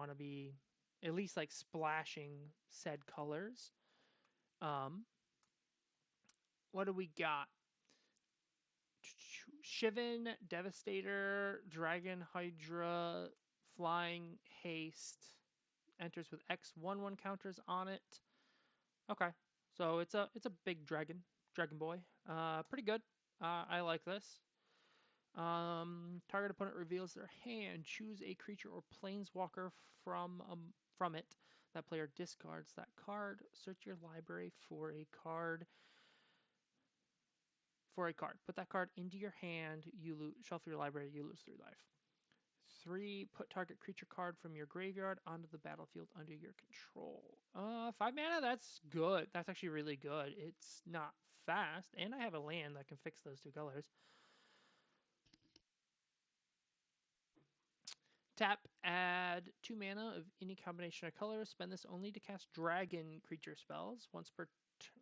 want to be at least like splashing said colors. What do we got? Shivan, Devastator, Dragon, Hydra, Flying, Haste. Enters with X 1/1 counters on it. Okay, so it's a big dragon boy. Pretty good. I like this. Target opponent reveals their hand. Choose a creature or planeswalker from it. That player discards that card. Search your library for a card. Put that card into your hand. You lose. Shuffle your library. You lose 3 life. 3. Put target creature card from your graveyard onto the battlefield under your control. 5 mana. That's good. That's actually really good. It's not fast, and I have a land that can fix those 2 colors. Tap, add 2 mana of any combination of colors. Spend this only to cast dragon creature spells.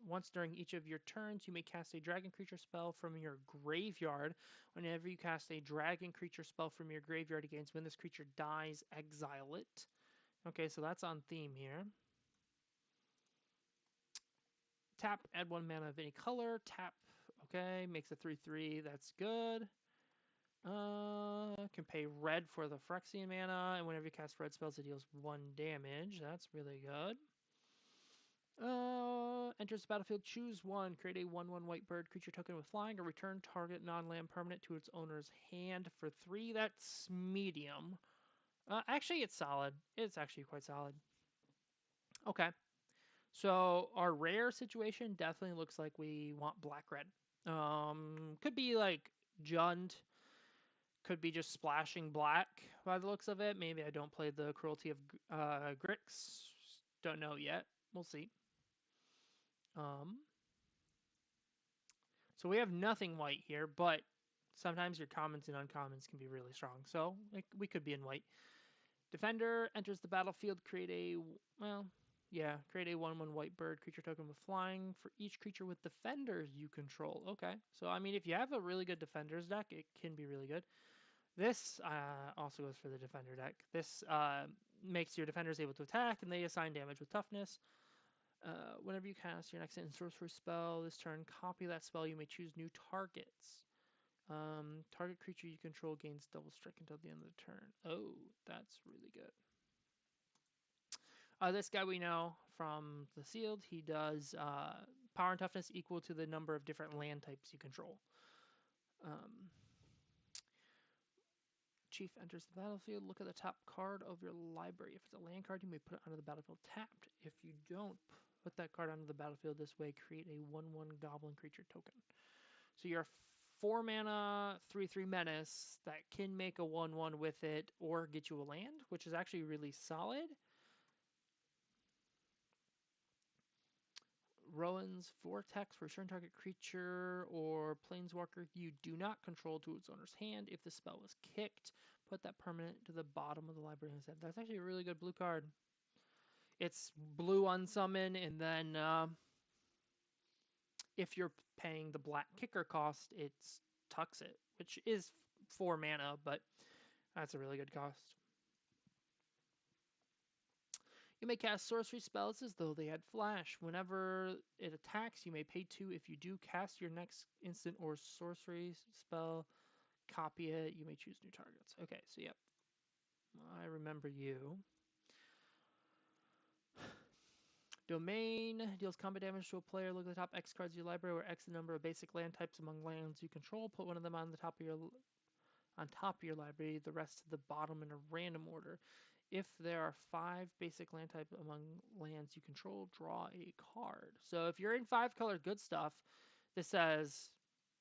Once during each of your turns, you may cast a dragon creature spell from your graveyard. Whenever you cast a dragon creature spell from your graveyard against when this creature dies, exile it. Okay, so that's on theme here. Tap, add 1 mana of any color. Tap, okay, makes a 3/3. That's good. Can pay red for the Phyrexian mana, and whenever you cast red spells, it deals 1 damage. That's really good. Enters the battlefield, choose 1, create a 1/1 white bird creature token with flying, or return target non-land permanent to its owner's hand for 3. That's medium. Actually, it's solid. It's actually quite solid. Okay. So our rare situation definitely looks like we want black-red. Could be like Jund. Could be just splashing black by the looks of it. Maybe I don't play the Cruelty of Grix. Don't know yet. We'll see. So we have nothing white here, but sometimes your commons and uncommons can be really strong. So we could be in white. Defender enters the battlefield. Create a 1/1 white bird creature token with flying for each creature with defenders you control. Okay, so I mean, if you have a really good defenders deck, it can be really good. This also goes for the defender deck. This makes your defenders able to attack, and they assign damage with toughness. Whenever you cast your next instant sorcery spell this turn, copy that spell. You may choose new targets. Target creature you control gains double strike until the end of the turn. Oh, that's really good. This guy we know from the sealed. He does power and toughness equal to the number of different land types you control. Chief enters the battlefield. Look at the top card of your library. If it's a land card, you may put it onto the battlefield tapped. If you don't put that card onto the battlefield this way, create a 1/1 goblin creature token. So you're 4 mana, 3/3 menace that can make a 1/1 with it or get you a land, which is actually really solid. Rowan's Vortex, return target creature or planeswalker you do not control to its owner's hand. If the spell was kicked, put that permanent to the bottom of the library instead. That's actually a really good blue card. It's blue unsummon, and then if you're paying the black kicker cost, it tucks it, which is 4 mana, but that's a really good cost. You may cast sorcery spells as though they had flash. Whenever it attacks, you may pay 2. If you do cast your next instant or sorcery spell, copy it. You may choose new targets. Okay, so yep. I remember you. Domain deals combat damage to a player. Look at the top X cards of your library, where X the number of basic land types among lands you control. Put one of them on top of your library. The rest to the bottom in a random order. If there are 5 basic land types among lands you control, draw a card. So if you're in 5-color good stuff, this says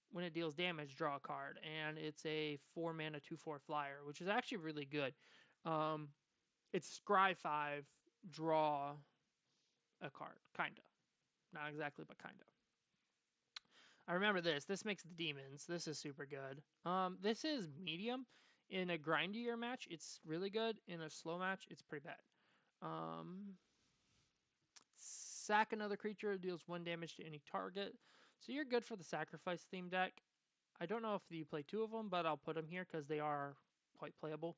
when it deals damage, draw a card, and it's a 4 mana 2/4 flyer, which is actually really good. It's scry 5, draw a card, kinda. Not exactly, but kinda. I remember this. This makes the demons. This is super good. This is medium. In a grindier match, it's really good. In a slow match, it's pretty bad. Sack another creature, deals 1 damage to any target. So you're good for the sacrifice theme deck. I don't know if you play 2 of them, but I'll put them here because they are quite playable.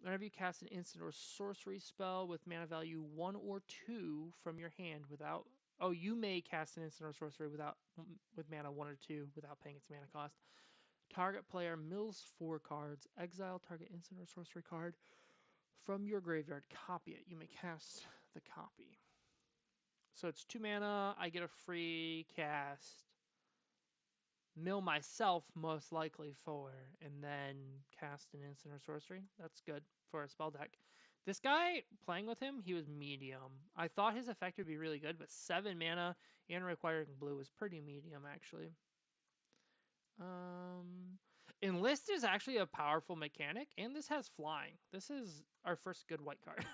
Whenever you cast an instant or sorcery spell with mana value 1 or 2 from your hand without... Oh, you may cast an instant or sorcery with mana 1 or 2 without paying its mana cost. Target player mills 4 cards. Exile target instant or sorcery card from your graveyard. Copy it. You may cast the copy. So it's 2 mana. I get a free cast. Mill myself, most likely, 4, and then cast an instant or sorcery. That's good for a spell deck. This guy, playing with him, he was medium. I thought his effect would be really good, but 7 mana and requiring blue is pretty medium, actually. Enlist is actually a powerful mechanic, and this has flying. This is our first good white card.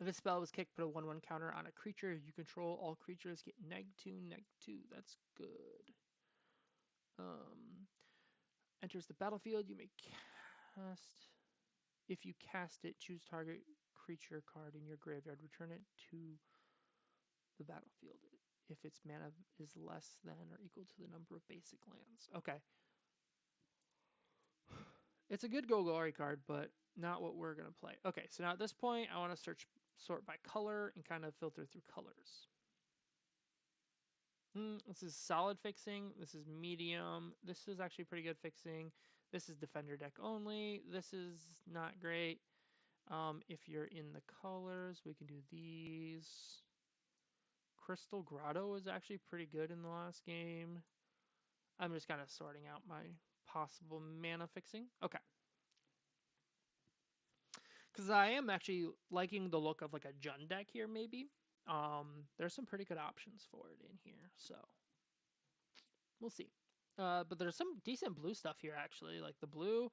If a spell was kicked, put a 1/1 counter on a creature you control. All creatures get -2/-2. That's good. Enters the battlefield. You may cast. If you cast it, choose target creature card in your graveyard. Return it to the battlefield if its mana is less than or equal to the number of basic lands. Okay. It's a good Golgari card, but not what we're going to play. Okay, so now at this point, I want to sort by color and kind of filter through colors. This is solid fixing. This is medium. This is actually pretty good fixing. This is defender deck only. This is not great. If you're in the colors, we can do these. Crystal Grotto is actually pretty good in the last game. I'm just kind of sorting out my possible mana fixing. Okay. Because I am actually liking the look of like a Jund deck here, maybe. There's some pretty good options for it in here, so we'll see. But there's some decent blue stuff here, actually. Like the blue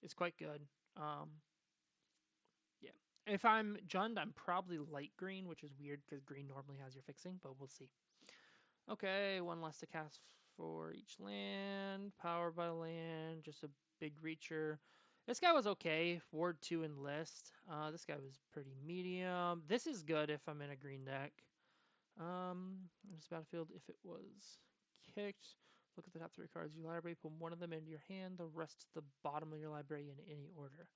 is quite good. Yeah. If I'm Jund, I'm probably light green, which is weird because green normally has your fixing, but we'll see. Okay, 1 less to cast for each land. Powered by land, just a big reacher. This guy was okay. Ward 2 enlist. This guy was pretty medium. This is good if I'm in a green deck. This battlefield, if it was kicked, look at the top 3 cards of your library, put one of them into your hand, the rest to the bottom of your library in any order.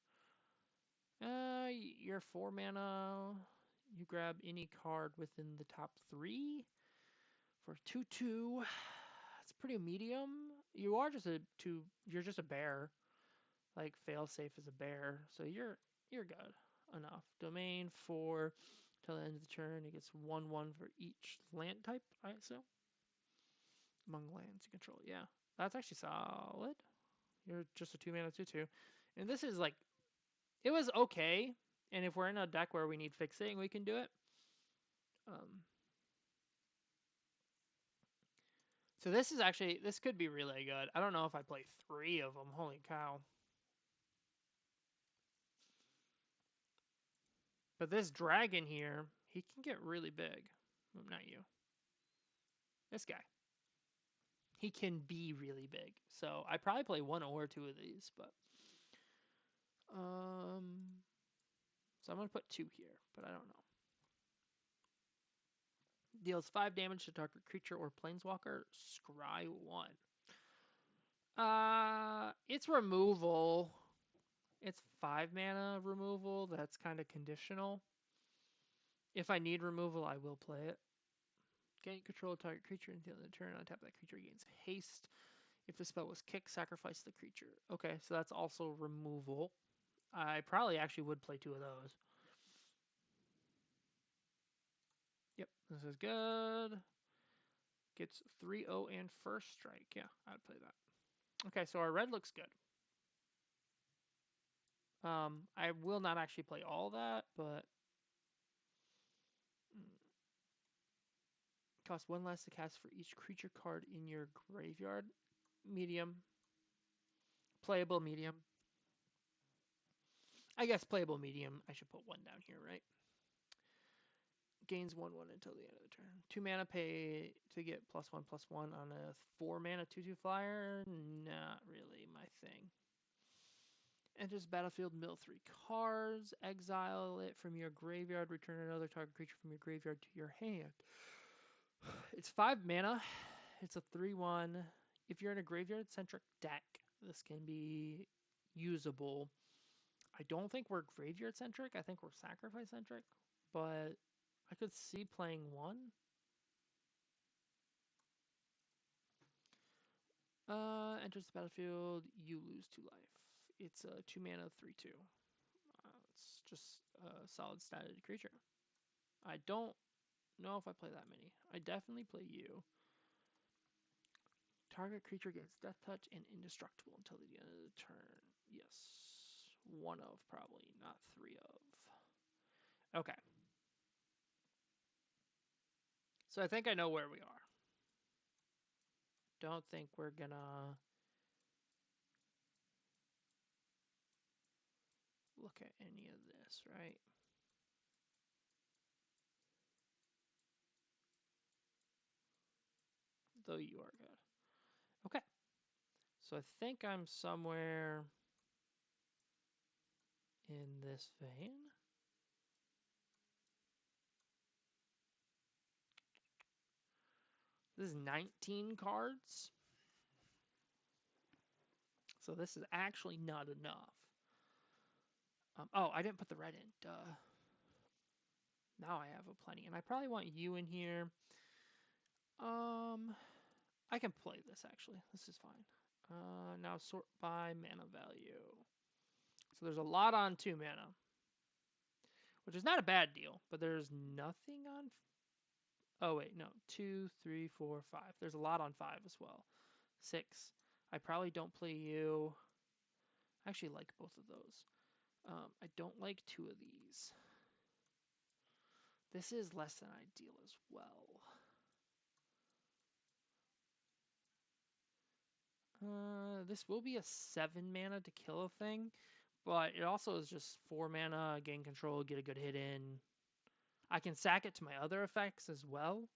You're 4 mana. You grab any card within the top 3 for 2/2. It's pretty medium. You are just you're just a bear. Like failsafe is a bear, so you're good enough. Domain for till the end of the turn. It gets 1/1 for each land type, I assume. Among lands you control. Yeah, that's actually solid. You're just a 2 mana 2/2, and this is like, it was okay. And if we're in a deck where we need fixing, we can do it. So this could be really good. I don't know if I play 3 of them. Holy cow. But this dragon here, he can get really big. Not you. This guy. He can be really big. So I probably play 1 or 2 of these, but so I'm gonna put 2 here, but I don't know. Deals 5 damage to target creature or planeswalker. Scry 1. It's removal. It's 5 mana removal. That's kind of conditional. If I need removal, I will play it. Gain control of target creature until the turn. On tap, that creature gains haste. If the spell was kicked, sacrifice the creature. Okay, so that's also removal. I probably actually would play 2 of those. Yep, this is good. Gets 3/0 and first strike. Yeah, I'd play that. Okay, so our red looks good. I will not actually play all that, but cost 1 less to cast for each creature card in your graveyard. Medium. Playable medium. I guess playable medium. I should put 1 down here, right? Gains 1/1 until the end of the turn. 2 mana, pay to get +1/+1 on a 4 mana 2/2 flyer. Not really my thing. Enters battlefield, mill 3 cards, exile it from your graveyard, return another target creature from your graveyard to your hand. It's 5 mana. It's a 3/1. If you're in a graveyard-centric deck, this can be usable. I don't think we're graveyard centric. I think we're sacrifice centric, but I could see playing one. Enters the battlefield, you lose 2 life. It's a 2 mana 3/2. It's just a solid statted creature. I don't know if I play that many. I definitely play you. Target creature gets death touch and indestructible until the end of the turn. Yes. 1 of probably, not 3 of. Okay. So I think I know where we are. Don't think we're gonna look at any of this, right? Though you are good. Okay. So I think I'm somewhere in this vein. This is 19 cards. So this is actually not enough. Oh, I didn't put the red in. Duh. Now I have a plenty. And I probably want you in here. I can play this actually. This is fine. Now sort by mana value. So there's a lot on 2 mana, which is not a bad deal, but there's nothing on. Oh wait, no. 2, 3, 4, 5. There's a lot on 5 as well. 6. I probably don't play you. I actually like both of those. I don't like 2 of these. This is less than ideal as well. This will be a 7 mana to kill a thing, but it also is just 4 mana, gain control, get a good hit in. I can sack it to my other effects as well.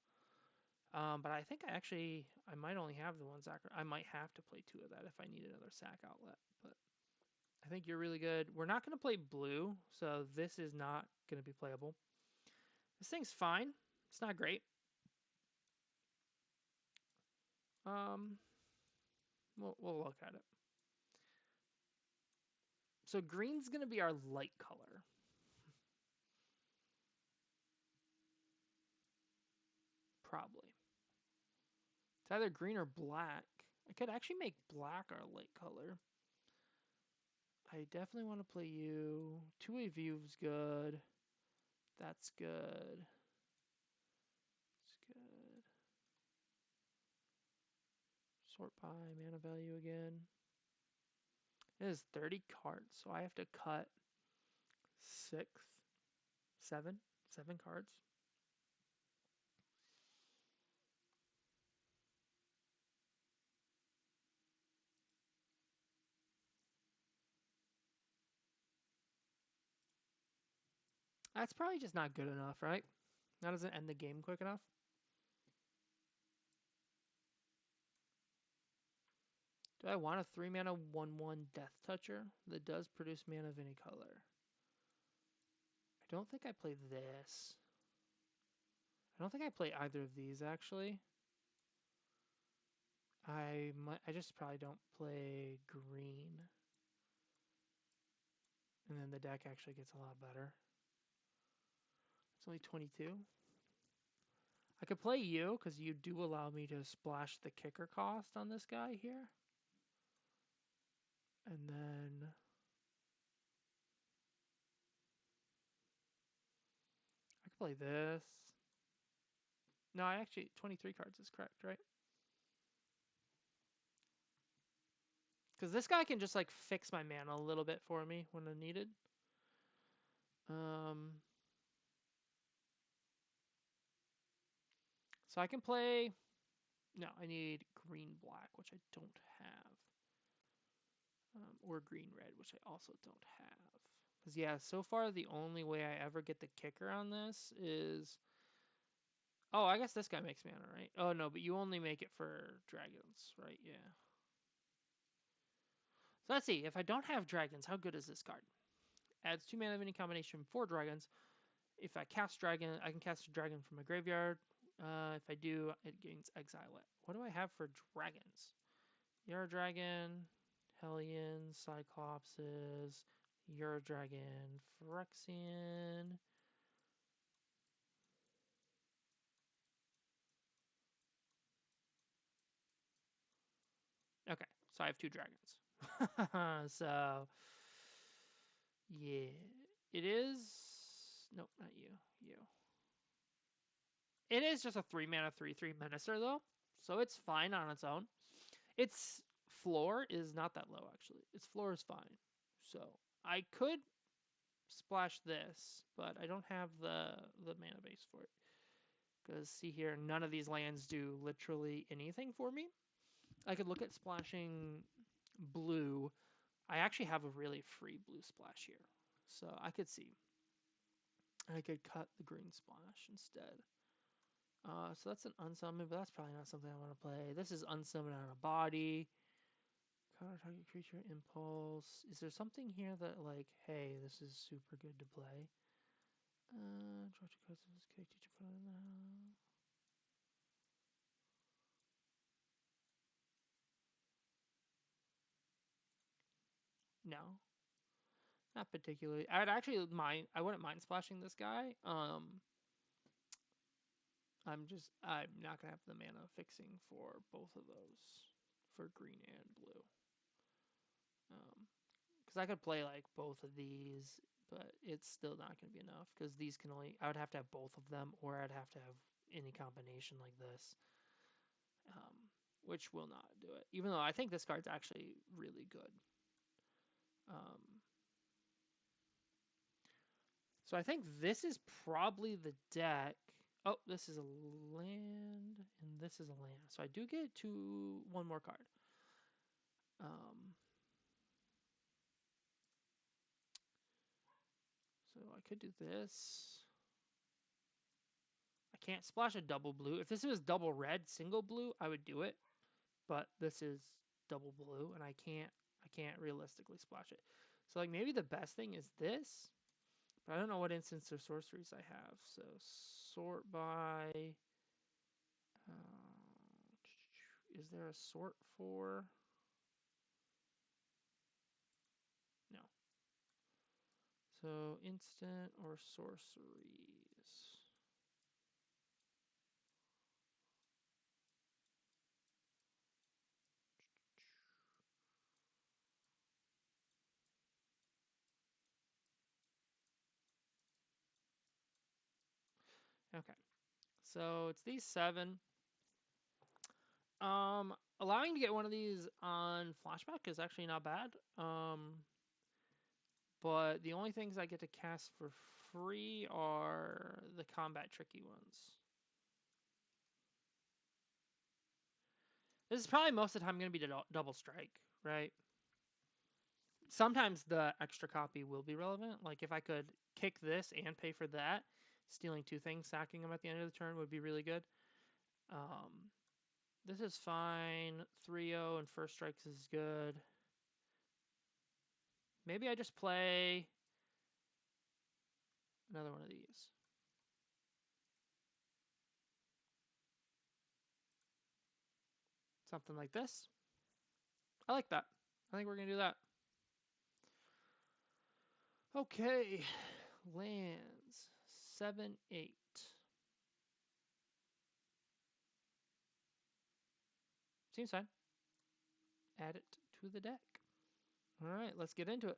But I think I might only have the one sack. I might have to play 2 of that if I need another sack outlet. But I think you're really good. We're not going to play blue, so this is not going to be playable. This thing's fine. It's not great. We'll look at it. So green's going to be our light color. Probably. It's either green or black. I could actually make black our light color. I definitely want to play you. 2-way view's good. That's good. It's good. Sort by mana value again. It is 30 cards, so I have to cut 6, 7 cards. That's probably just not good enough, right? That doesn't end the game quick enough. Do I want a 3 mana 1/1 Death Toucher that does produce mana of any color? I don't think I play this. I don't think I play either of these actually. I just probably don't play green. And then the deck actually gets a lot better. It's only 22. I could play you because you do allow me to splash the kicker cost on this guy here. And then I could play this. No, I actually 23 cards is correct, right? Because this guy can just like fix my mana a little bit for me when I needed. So I can play. No, I need green black, which I don't have. Or green red, which I also don't have. Because yeah, so far the only way I ever get the kicker on this is. Oh, I guess this guy makes mana, right? Oh no, but you only make it for dragons, right? Yeah. So let's see. If I don't have dragons, how good is this card? Adds 2 mana of any combination for dragons. If I cast dragon, I can cast a dragon from my graveyard. If I do, it gains exile it. What do I have for dragons? You're a dragon. Hellions, Cyclopses, Eurodragon, Phyrexian. Okay, so I have 2 dragons. So, yeah. It is... Nope, not you. You. It is just a 3 mana 3/3 Menacer, though. So it's fine on its own. Its floor is not that low, actually. Its floor is fine. So I could splash this, but I don't have the mana base for it. Because see here, none of these lands do literally anything for me. I could look at splashing blue. I actually have a really free blue splash here. So I could see. I could cut the green splash instead. So that's an unsummon, but that's probably not something I want to play. This is unsummon on a body. Counter target creature impulse. Is there something here that like, hey, this is super good to play? Draw 2 cards of this character to put on the... No, not particularly. I would actually mind. I wouldn't mind splashing this guy. I'm not gonna have the mana fixing for both of those, for green and blue. Because I could play like both of these, but it's still not gonna be enough. Because these can only, I would have to have both of them, or I'd have to have any combination like this, which will not do it. Even though I think this card's actually really good. So I think this is probably the deck. Oh, this is a land, and this is a land. So I do get one more card. So I could do this. I can't splash a double blue. If this was double red, single blue, I would do it. But this is double blue, and I can't realistically splash it. So like maybe the best thing is this, but I don't know what instants or sorceries I have. So sort by. Is there a sort for? No. So instant or sorceries. Okay. So it's these 7. Allowing to get one of these on flashback is actually not bad. But the only things I get to cast for free are the combat tricky ones. This is probably most of the time going to be double strike, right? Sometimes the extra copy will be relevant. Like if I could kick this and pay for that, stealing 2 things, sacking them at the end of the turn would be really good. This is fine. 3-0 and first strikes is good. Maybe I just play another one of these. Something like this. I like that. I think we're going to do that. Okay. Lands. 7, 8. Seems fine. Add it to the deck. All right, let's get into it.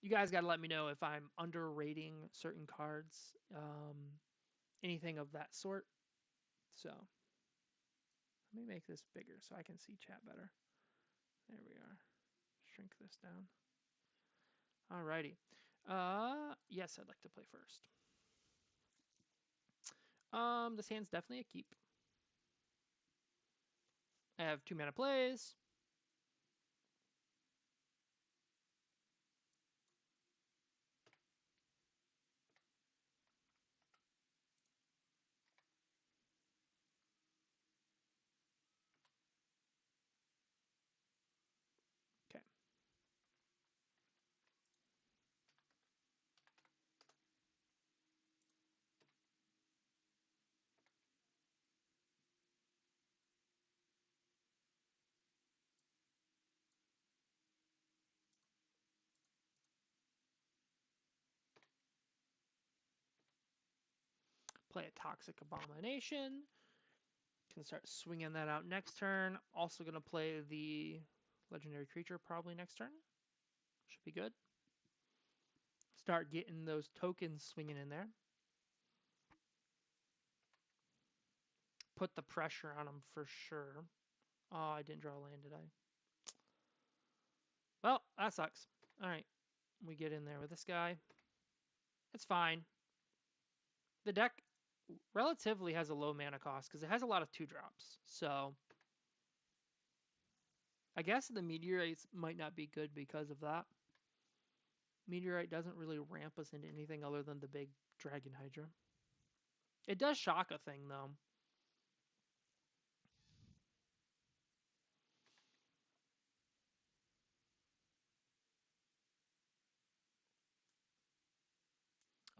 You guys got to let me know if I'm underrating certain cards, anything of that sort. So let me make this bigger so I can see chat better. There we are. Shrink this down. Alrighty. Yes, I'd like to play first. This hand's definitely a keep. I have 2 mana plays. Okay. Play a Toxic Abomination. Can start swinging that out next turn. Also going to play the Legendary Creature probably next turn. Should be good. Start getting those tokens swinging in there. Put the pressure on them for sure. Oh, I didn't draw a land, did I? Well, that sucks. All right. We get in there with this guy. It's fine. The deck relatively has a low mana cost because it has a lot of 2-drops. So I guess the Meteorites might not be good because of that. Meteorite doesn't really ramp us into anything other than the big Dragon Hydra. It does shock a thing, though.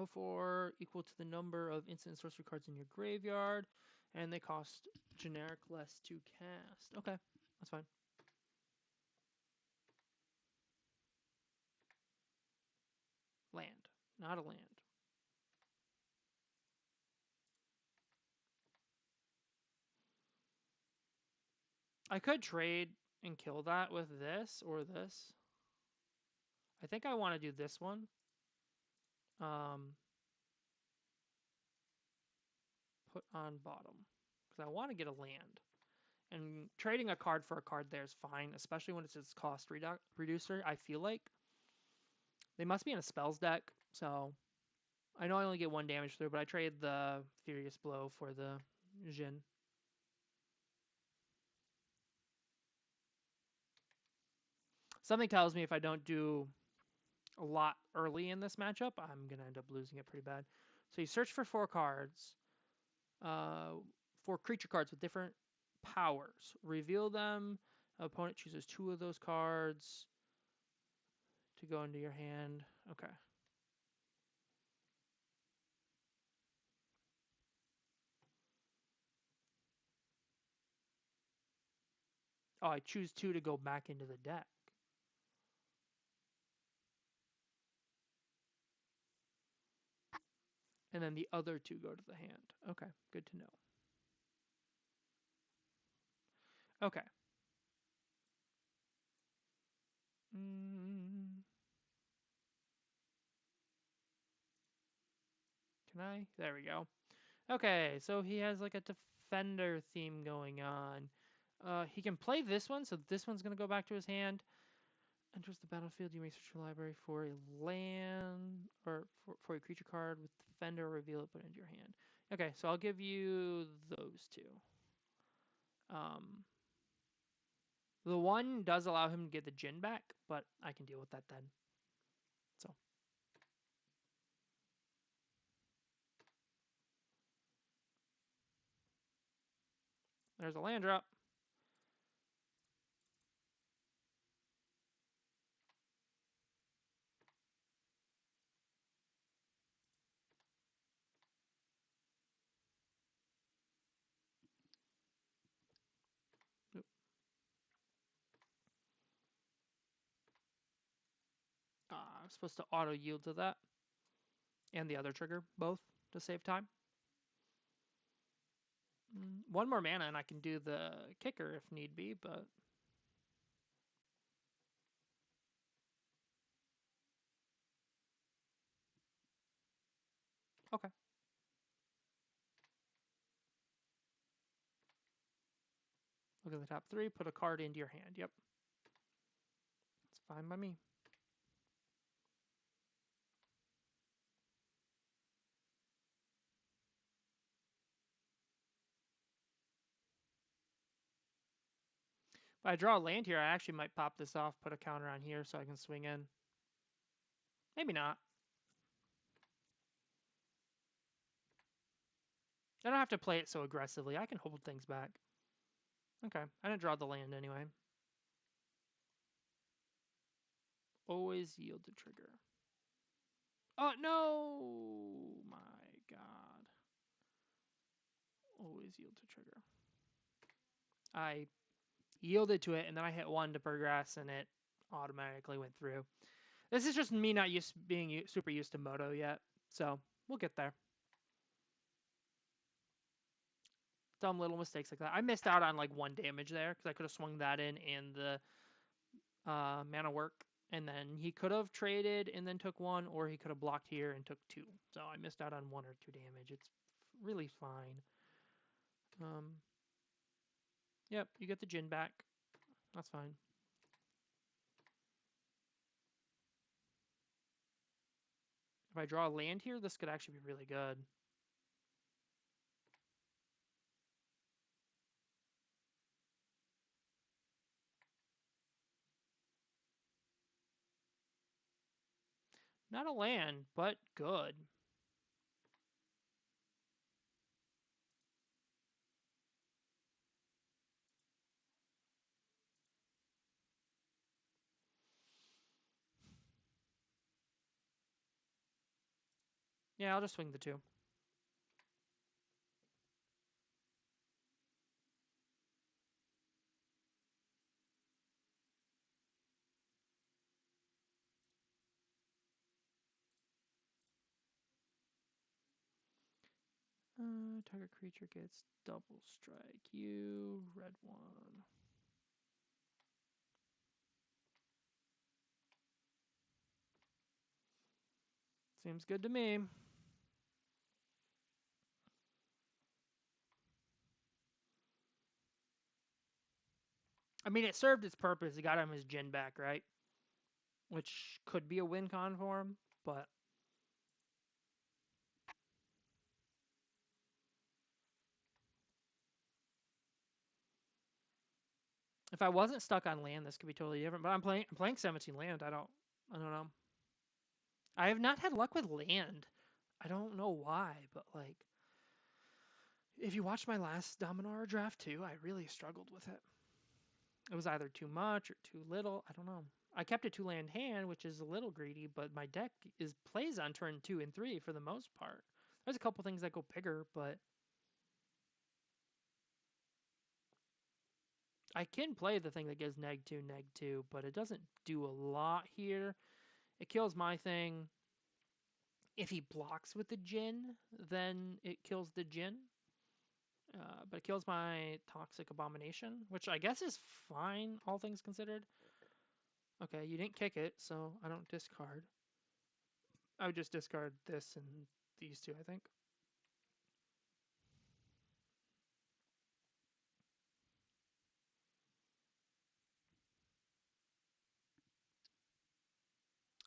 Oh, 04 equal to the number of instant sorcery cards in your graveyard, and they cost generic less to cast. Okay, that's fine. Land, not a land. I could trade and kill that with this or this. I think I want to do this one. Put on bottom because I want to get a land. And trading a card for a card there is fine, especially when it's its cost reducer. I feel like they must be in a spells deck, so I know I only get 1 damage through, but I trade the Furious Blow for the Jin. Something tells me if I don't do a lot early in this matchup, I'm going to end up losing it pretty bad. So you search for 4 cards, 4 creature cards with different powers. Reveal them. Opponent chooses 2 of those cards to go into your hand. Okay. Oh, I choose 2 to go back into the deck. And then the other 2 go to the hand. Okay, good to know. Okay. Can I? There we go. Okay, so he has like a defender theme going on. He can play this one, so this one's going to go back to his hand. Enters the battlefield, you may search your library for a land, or for a creature card with defender, reveal it, put it into your hand. Okay, so I'll give you those 2. The one does allow him to get the Jin back, but I can deal with that then. So. There's a land drop. I'm supposed to auto yield to that. And the other trigger, both, to save time. 1 more mana and I can do the kicker if need be, but... Okay. Look at the top 3, put a card into your hand. Yep. It's fine by me. If I draw a land here, I actually might pop this off, put a counter on here so I can swing in. Maybe not. I don't have to play it so aggressively. I can hold things back. Okay, I didn't draw the land anyway. Always yield to trigger. Oh, no! My God. Always yield to trigger. I yielded to it, and then I hit 1 to progress, and it automatically went through. This is just me not being super used to Moto yet, so we'll get there. Dumb little mistakes like that. I missed out on like 1 damage there because I could have swung that in and the mana work. And then he could have traded and then took 1, or he could have blocked here and took 2. So I missed out on 1 or 2 damage. It's really fine. Yep, you get the Jin back. That's fine. If I draw a land here, this could actually be really good. Not a land, but good. Yeah, I'll just swing the 2. Target creature gets double strike. You, red 1. Seems good to me. I mean, it served its purpose. It got him his Jin back, right? Which could be a win con for him, but if I wasn't stuck on land, this could be totally different. But I'm playing 17 land. I don't know. I have not had luck with land. I don't know why, but like, if you watched my last Dominaria draft too, I really struggled with it. It was either too much or too little. I don't know. I kept a 2-land hand, which is a little greedy, but my deck plays on turn 2 and 3 for the most part. There's a couple things that go bigger, but I can play the thing that gives -2, but it doesn't do a lot here. It kills my thing. If he blocks with the Jin, then it kills the Jin. But it kills my Toxic Abomination, which I guess is fine, all things considered. Okay, you didn't kick it, so I don't discard. I would just discard this and these 2, I think.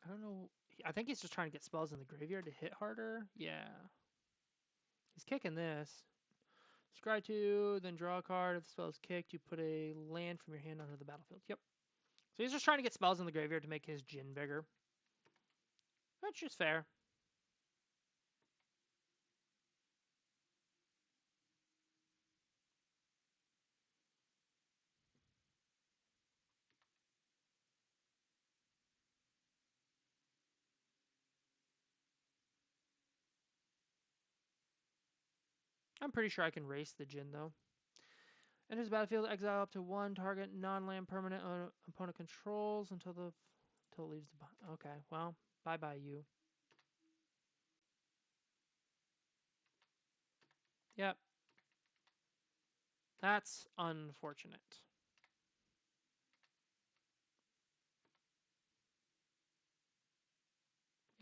I don't know. I think he's just trying to get spells in the graveyard to hit harder. Yeah. He's kicking this. Scry 2, then draw a card. If the spell is kicked, you put a land from your hand onto the battlefield. Yep. So he's just trying to get spells in the graveyard to make his Jin bigger. Which is fair. I'm pretty sure I can race the Jin, though. Enters the battlefield, exile up to 1 target non-land permanent opponent controls until it leaves the... Okay, well, bye-bye you. Yep. That's unfortunate.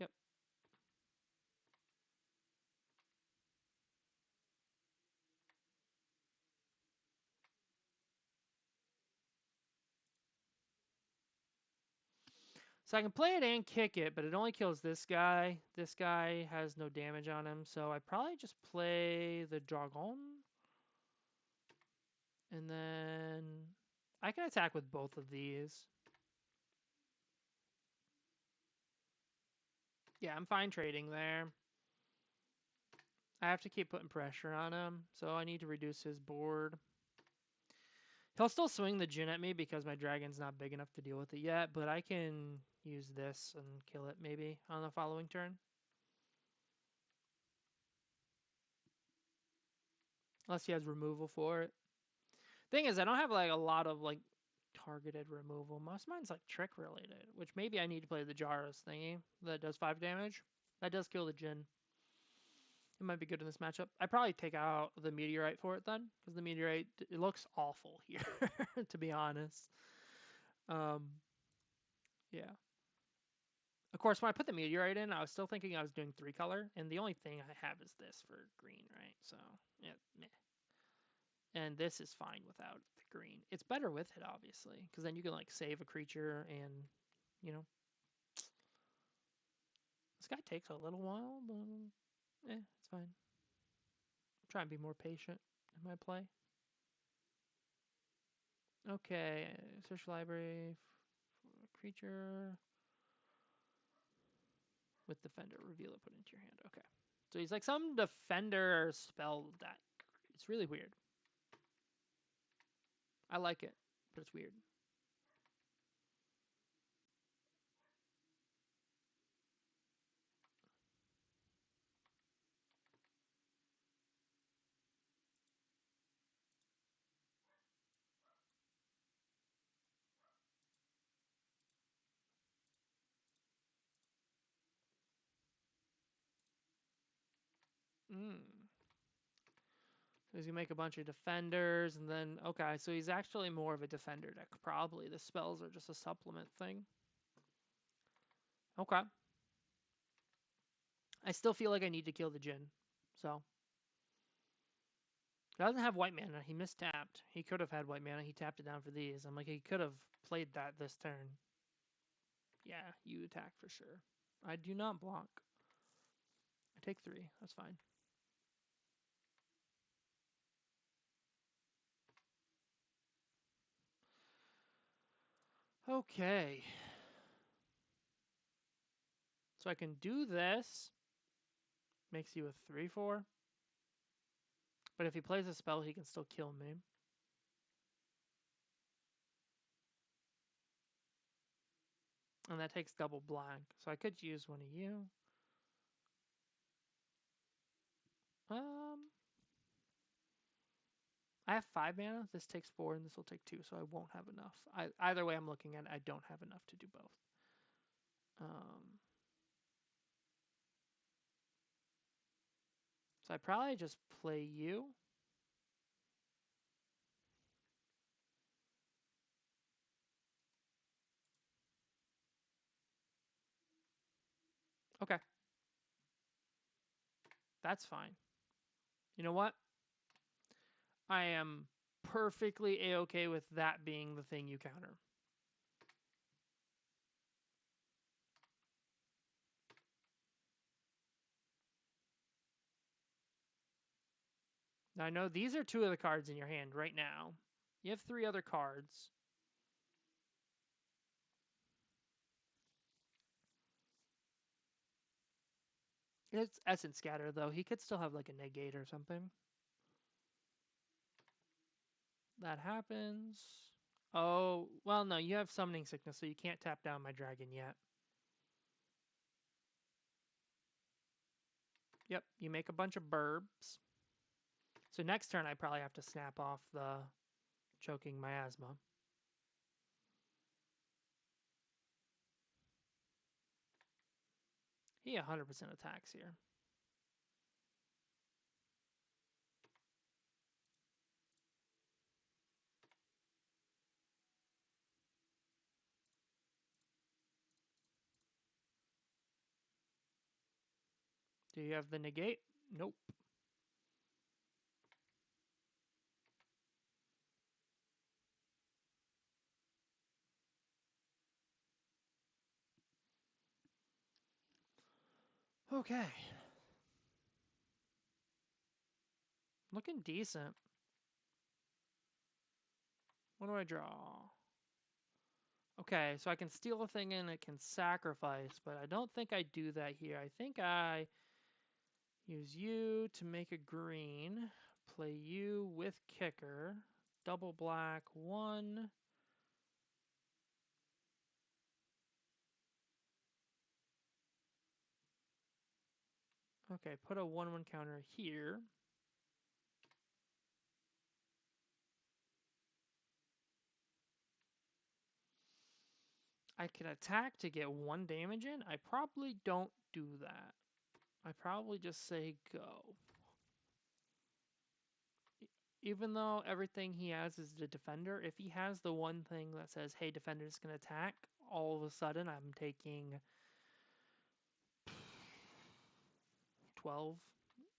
Yep. So I can play it and kick it, but it only kills this guy. This guy has no damage on him, so I probably just play the Dragon. And then I can attack with both of these. Yeah, I'm fine trading there. I have to keep putting pressure on him, so I need to reduce his board. He'll still swing the Jin at me because my dragon's not big enough to deal with it yet, but I can use this and kill it maybe on the following turn. Unless he has removal for it. Thing is, I don't have like a lot of like targeted removal. Most of mine's like trick related, which maybe I need to play the Jaros thingy that does 5 damage. That does kill the Jin. It might be good in this matchup. I probably take out the meteorite for it then, because the meteorite, it looks awful here, to be honest. Yeah. Of course, when I put the meteorite in, I was still thinking I was doing 3-color, and the only thing I have is this for green, right? So, yeah, meh. And this is fine without the green. It's better with it, obviously, because then you can, like, save a creature and, you know. This guy takes a little while, but, it's fine. Try and be more patient in my play. Okay, search library for creature with defender. Reveal it, put it into your hand. Okay. So he's like some defender spell deck. It's really weird. I like it, but it's weird. So he's gonna make a bunch of defenders, and then okay, so he's actually more of a defender deck. Probably the spells are just a supplement thing. Okay. I still feel like I need to kill the Jin, so. He doesn't have white mana. He mistapped. He could have had white mana. He tapped it down for these. I'm like, he could have played that this turn. Yeah, you attack for sure. I do not block. I take 3. That's fine. Okay. So I can do this. Makes you a 3/4. But if he plays a spell, he can still kill me. And that takes double black. So I could use one of you. I have 5 mana. This takes 4, and this will take 2, so I won't have enough. Either way I'm looking at it, I don't have enough to do both. So I probably just play you. Okay. That's fine. You know what? I am perfectly a-okay with that being the thing you counter. Now I know these are 2 of the cards in your hand right now. You have 3 other cards. It's Essence Scatter, though. He could still have like a negate or something. That happens. Oh, well, no, you have Summoning Sickness, so you can't tap down my dragon yet. Yep, you make a bunch of burbs. So next turn, I probably have to snap off the Choking Miasma. He 100% attacks here. Do you have the negate? Nope. Okay. Looking decent. What do I draw? Okay, so I can steal a thing and it can sacrifice, but I don't think I do that here. I think I use you to make a green, play you with kicker, double black, 1. Okay, put a 1/1 counter here. I can attack to get 1 damage in. I probably don't do that. I probably just say go. Even though everything he has is the defender, if he has the one thing that says, hey, defender's going to attack, all of a sudden I'm taking 12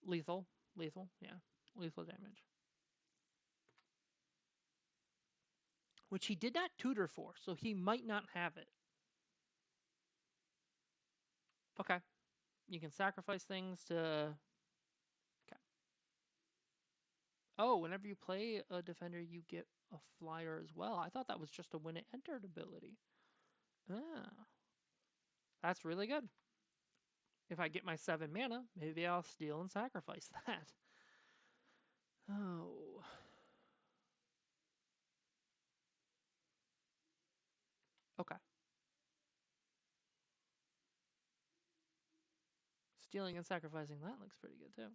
lethal. Lethal, yeah. Lethal damage. Which he did not tutor for, so he might not have it. Okay. You can sacrifice things to... Okay. Oh, whenever you play a defender, you get a flyer as well. I thought that was just a when it entered ability. Ah. That's really good. If I get my 7 mana, maybe I'll steal and sacrifice that. Oh. Okay. Stealing and sacrificing that looks pretty good too.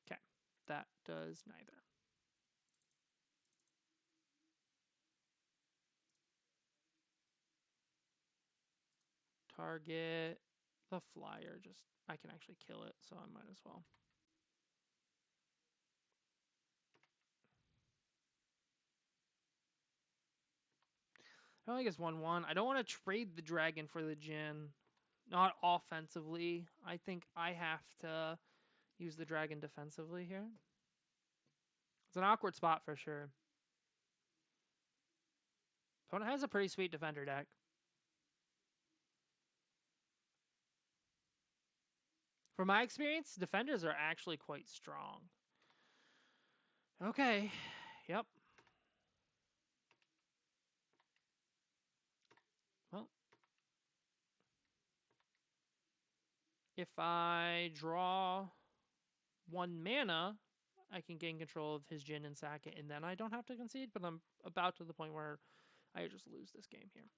Okay. That does neither. Target the flyer. Just I can actually kill it, so I might as well. I only guess 1/1. I don't want to trade the dragon for the Jin. Not offensively. I think I have to use the dragon defensively here. It's an awkward spot for sure. Opponent has a pretty sweet defender deck. From my experience, defenders are actually quite strong. Okay. Yep. Well, if I draw 1 mana, I can gain control of his Jin and sack it, and then I don't have to concede, but I'm about to the point where I just lose this game here.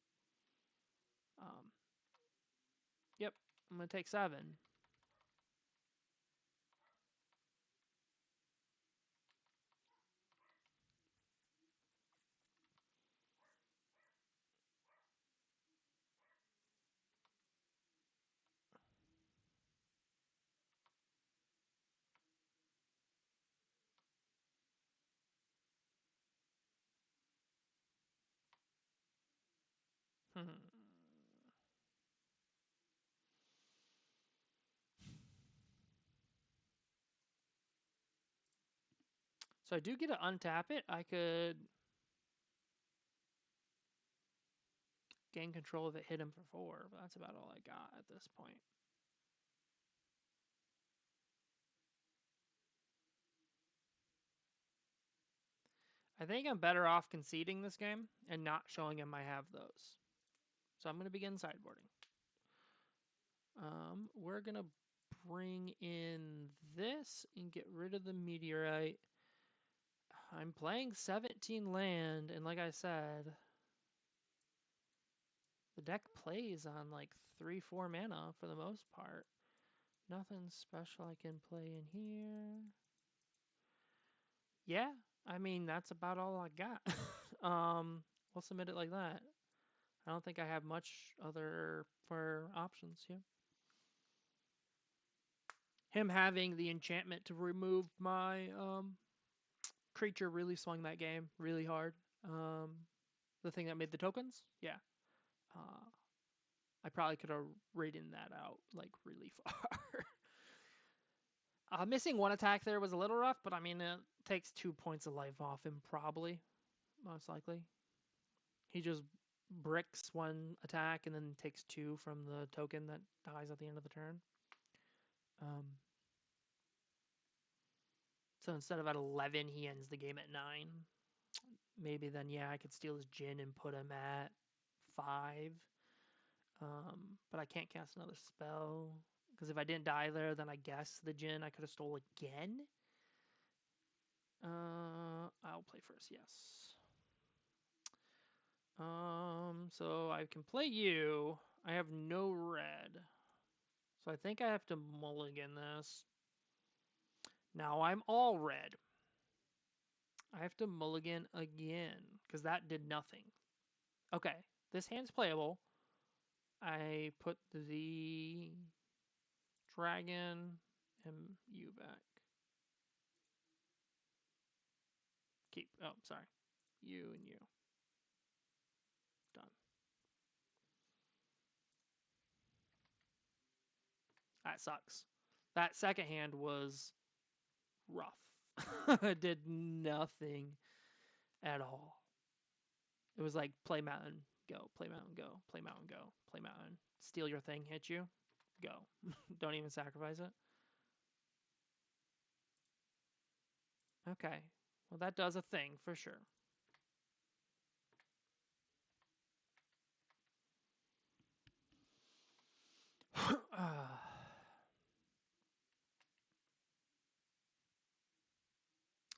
Yep, I'm going to take 7. So I do get to untap it. I could gain control of it, hit him for 4, but that's about all I got at this point. I think I'm better off conceding this game and not showing him I have those. So I'm going to begin sideboarding. We're going to bring in this and get rid of the meteorite. I'm playing 17 land, and like I said, the deck plays on like 3-4 mana for the most part. Nothing special I can play in here. Yeah, I mean, that's about all I got. We'll submit it like that. I don't think I have much other for options here. Him having the enchantment to remove my creature really swung that game really hard. The thing that made the tokens, yeah. I probably could have ridden that out like really far. Missing 1 attack there was a little rough, but I mean, it takes 2 points of life off him probably, most likely. He just bricks 1 attack and then takes 2 from the token that dies at the end of the turn. So instead of at 11, he ends the game at 9. Maybe then, yeah, I could steal his Jin and put him at 5. But I can't cast another spell. Because if I didn't die there, then I guess the Jin I could have stole again. I'll play first, yes. So I can play you. I have no red. So I think I have to mulligan this. Now I'm all red. I have to mulligan again, because that did nothing. Okay, This hand's playable. I put the dragon and you back. Keep. Oh, sorry. You and you. Done. That sucks. That second hand was rough. It did nothing at all. It was like play mountain, go, play mountain, go, play mountain, go, play mountain. Steal your thing, hit you, go. Don't even sacrifice it. Okay. Well, that does a thing for sure.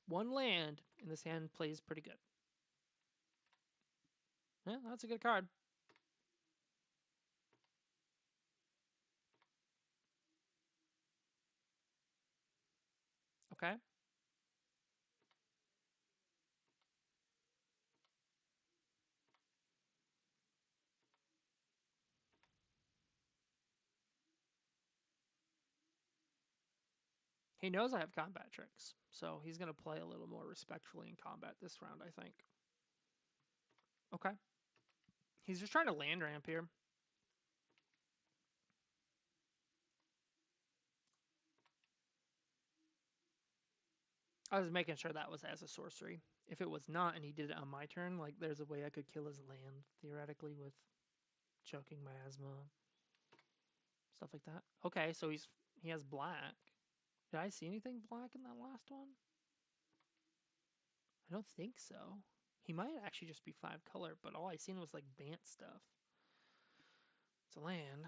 One land in this hand plays pretty good. Yeah, that's a good card. Okay. He knows I have combat tricks, so he's going to play a little more respectfully in combat this round, I think. Okay. He's just trying to land ramp here. I was making sure that was as a sorcery. If it was not and he did it on my turn, like there's a way I could kill his land, theoretically, with choking miasma, stuff like that. Okay, so he has black. Did I see anything black in that last one? I don't think so. He might actually just be 5 color, but all I seen was like Bant stuff. It's a land.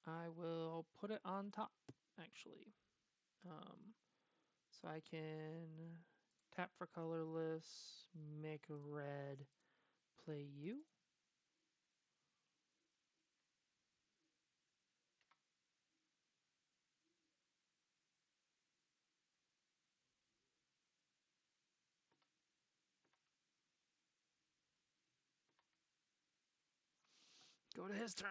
I will put it on top, actually. So I can tap for colorless, make a red, play you. Go to his turn.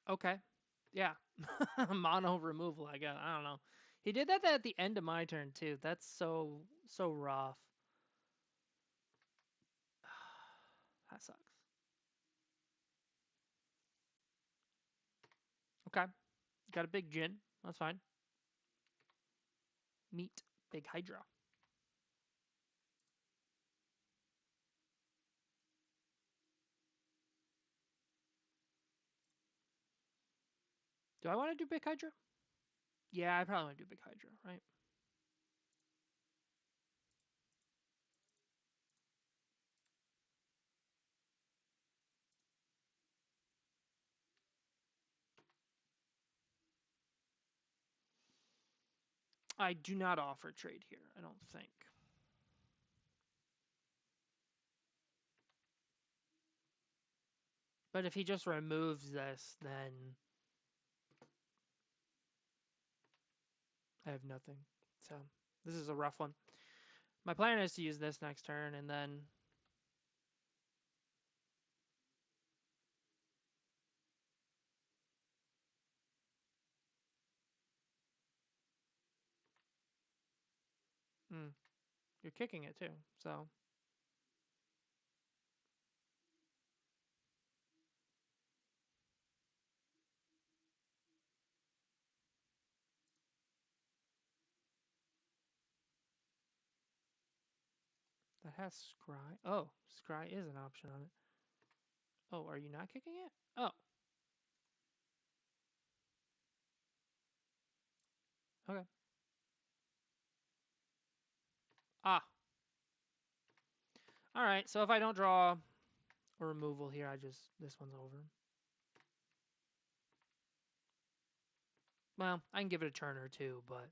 Okay. Yeah. Mono removal, I guess. I don't know. He did that at the end of my turn, too. That's so rough. That sucks. Okay. Got a big Jin. That's fine. Meet Big Hydra. Do I want to do Big Hydra? Yeah, I probably want to do Big Hydra, right? I do not offer trade here, I don't think. But if he just removes this, then I have nothing. So this is a rough one. My plan is to use this next turn and then you're kicking it too, so that has scry. Oh, scry is an option on it. Oh, are you not kicking it? Oh. Okay. Ah. Alright, so if I don't draw a removal here, this one's over. Well, I can give it a turn or two, but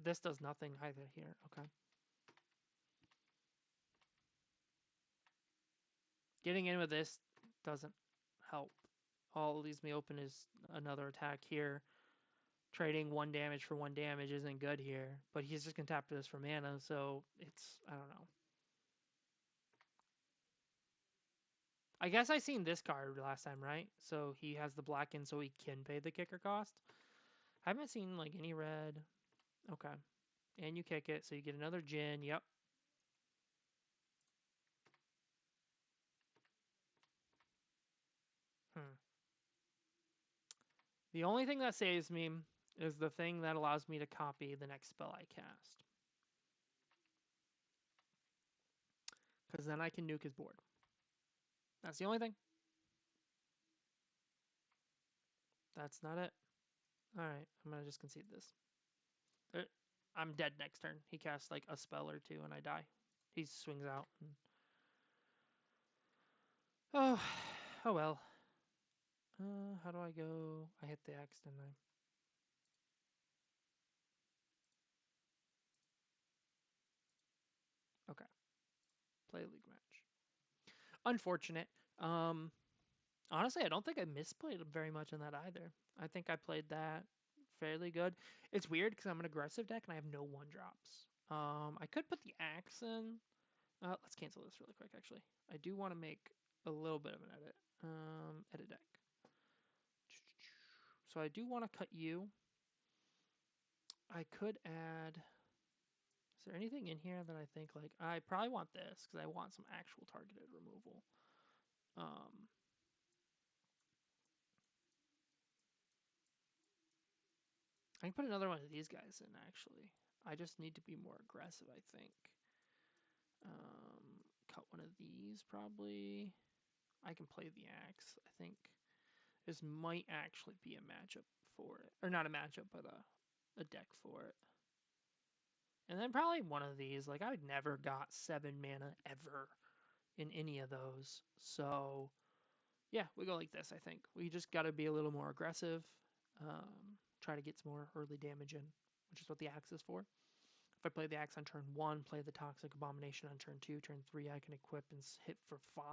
This does nothing either here. Okay. Getting in with this doesn't help. All it leaves me open is another attack here. Trading 1 damage for 1 damage isn't good here, but he's just gonna tap this for mana, so it's, I don't know. I guess I seen this card last time, right? So he has the black in so he can pay the kicker cost. I haven't seen like any red. Okay. And you kick it, so you get another Jin. Yep. Hmm. The only thing that saves me is the thing that allows me to copy the next spell I cast. Because then I can nuke his board. That's the only thing. That's not it. Alright, I'm going to just concede this. I'm dead next turn. He casts like a spell or two and I die. He swings out. And... Oh, oh well. How do I go? I hit the X, didn't I? Okay. Play a league match. Unfortunate. Honestly, I don't think I misplayed very much in that either. I think I played that fairly good. It's weird because I'm an aggressive deck and I have no 1-drops. I could put the axe in. Let's cancel this really quick, actually. I do want to make a little bit of an edit. Edit deck. So I do want to cut you. I could add... Is there anything in here that I think, like... I probably want this because I want some actual targeted removal. I can put another one of these guys in, actually. I just need to be more aggressive, I think. Cut one of these, probably. I can play the axe. I think this might actually be a matchup for it. Or not a matchup, but a deck for it. And then probably one of these. Like, I never got 7 mana ever in any of those. So, yeah, we go like this, I think. We just got to be a little more aggressive. Try to get some more early damage in, which is what the axe is for. If I play the axe on turn 1, play the Toxic Abomination on turn 2, turn 3 I can equip and hit for 5,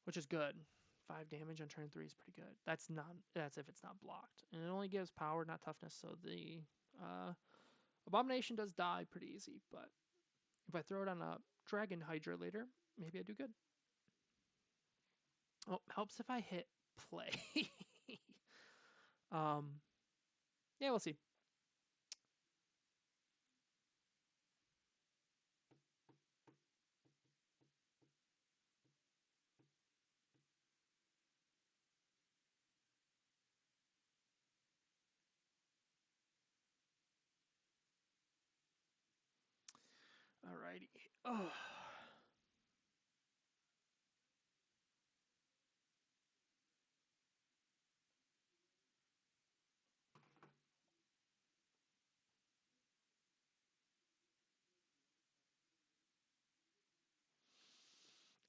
which is good. 5 damage on turn 3 is pretty good. That's if it's not blocked. And it only gives power, not toughness, so the Abomination does die pretty easy, but if I throw it on a Dragon Hydra later, maybe I do good. Oh, helps if I hit play. Yeah, we'll see. Alrighty. Oh.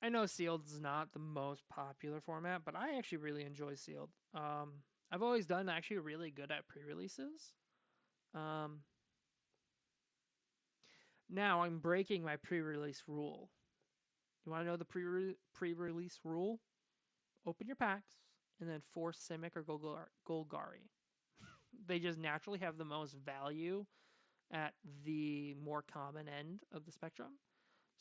I know sealed is not the most popular format, but I actually really enjoy sealed. I've always done actually really good at pre-releases. Now I'm breaking my pre-release rule. You want to know the pre-release rule? Open your packs and then force Simic or Golgari. They just naturally have the most value at the more common end of the spectrum.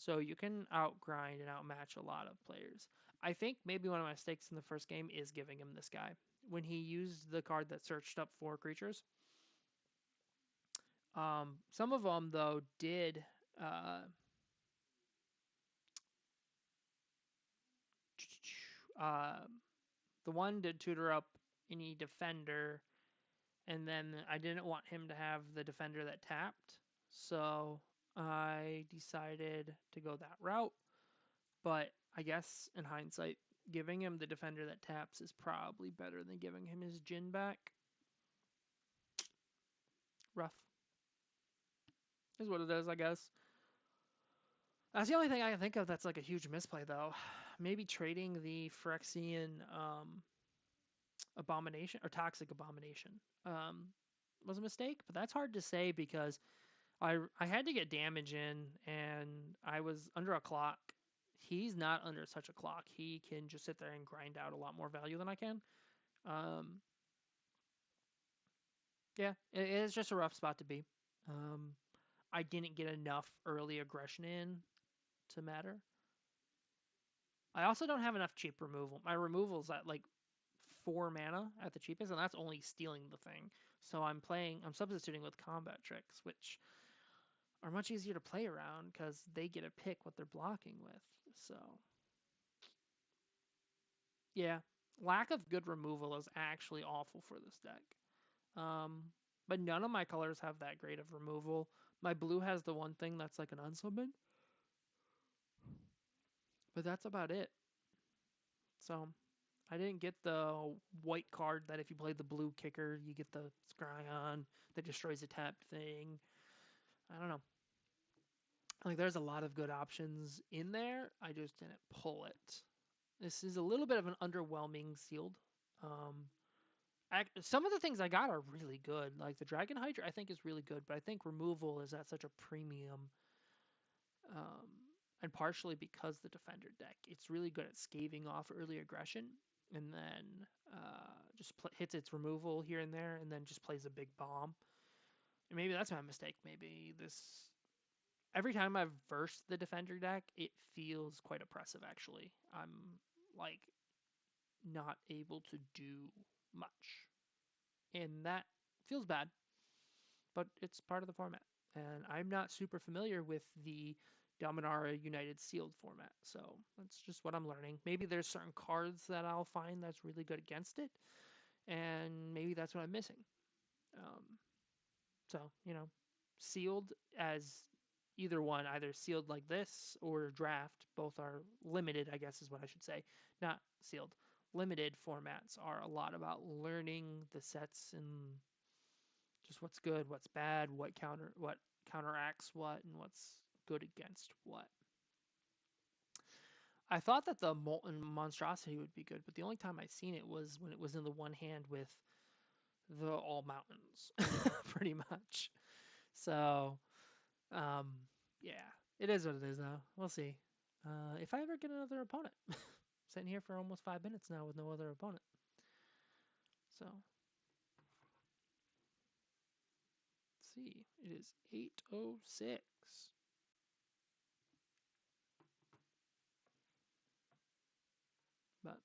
So you can outgrind and outmatch a lot of players. I think maybe one of my mistakes in the first game is giving him this guy. When he used the card that searched up 4 creatures, some of them, though, did... the one did tutor up any defender, and then I didn't want him to have the defender that tapped, so I decided to go that route. But I guess in hindsight, giving him the defender that taps is probably better than giving him his Jin back. Rough. Is what it is, I guess. That's the only thing I can think of that's like a huge misplay, though. Maybe trading the Phyrexian Abomination or Toxic Abomination was a mistake, but that's hard to say because I had to get damage in and I was under a clock. He's not under such a clock. He can just sit there and grind out a lot more value than I can. Um, yeah, it is just a rough spot to be. Um, I didn't get enough early aggression in to matter. I also don't have enough cheap removal. My removal's at like 4 mana at the cheapest, and that's only stealing the thing. So I'm substituting with combat tricks, which are much easier to play around because they get to pick what they're blocking with. So yeah, lack of good removal is actually awful for this deck. Um, but none of my colors have that great of removal. My blue has the one thing that's like an unsummon, but that's about it. So I didn't get the white card that if you play the blue kicker, you get the Scryon that destroys a tap thing. I don't know. Like there's a lot of good options in there. I just didn't pull it. This is a little bit of an underwhelming sealed. Some of the things I got are really good. Like the Dragon Hydra, I think is really good, but I think removal is at such a premium. Um, and partially because the defender deck, it's really good at scaving off early aggression, and then just hits its removal here and there, and then just plays a big bomb. And maybe that's my mistake. Maybe every time I've versed the defender deck, it feels quite oppressive. Actually, I'm like not able to do much, and that feels bad. But it's part of the format, and I'm not super familiar with the Dominaria United Sealed format, so that's just what I'm learning. Maybe there's certain cards that I'll find that's really good against it, and maybe that's what I'm missing. Um, so, sealed as either sealed like this or draft, both are limited, I guess is what I should say. Not sealed. Limited formats are a lot about learning the sets and just what's good, what's bad, what counteracts what, and what's good against what. I thought that the Molten Monstrosity would be good, but the only time I seen it was when it was in the one hand with the All Mountains, pretty much. So, um, yeah, it is what it is, though. We'll see. If I ever get another opponent. Sitting here for almost 5 minutes now with no other opponent. So, let's see. It is 8:06. But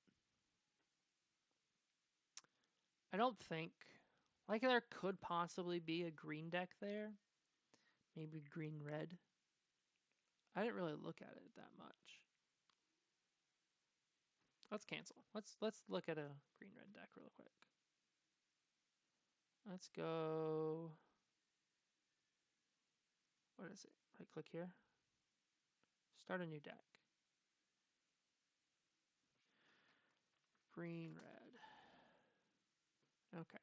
I don't think, like, there could possibly be a green deck there. Maybe green red. I didn't really look at it that much. Let's cancel. Let's look at a green red deck real quick. Let's go. What is it? Right click here. Start a new deck. Green red. Okay.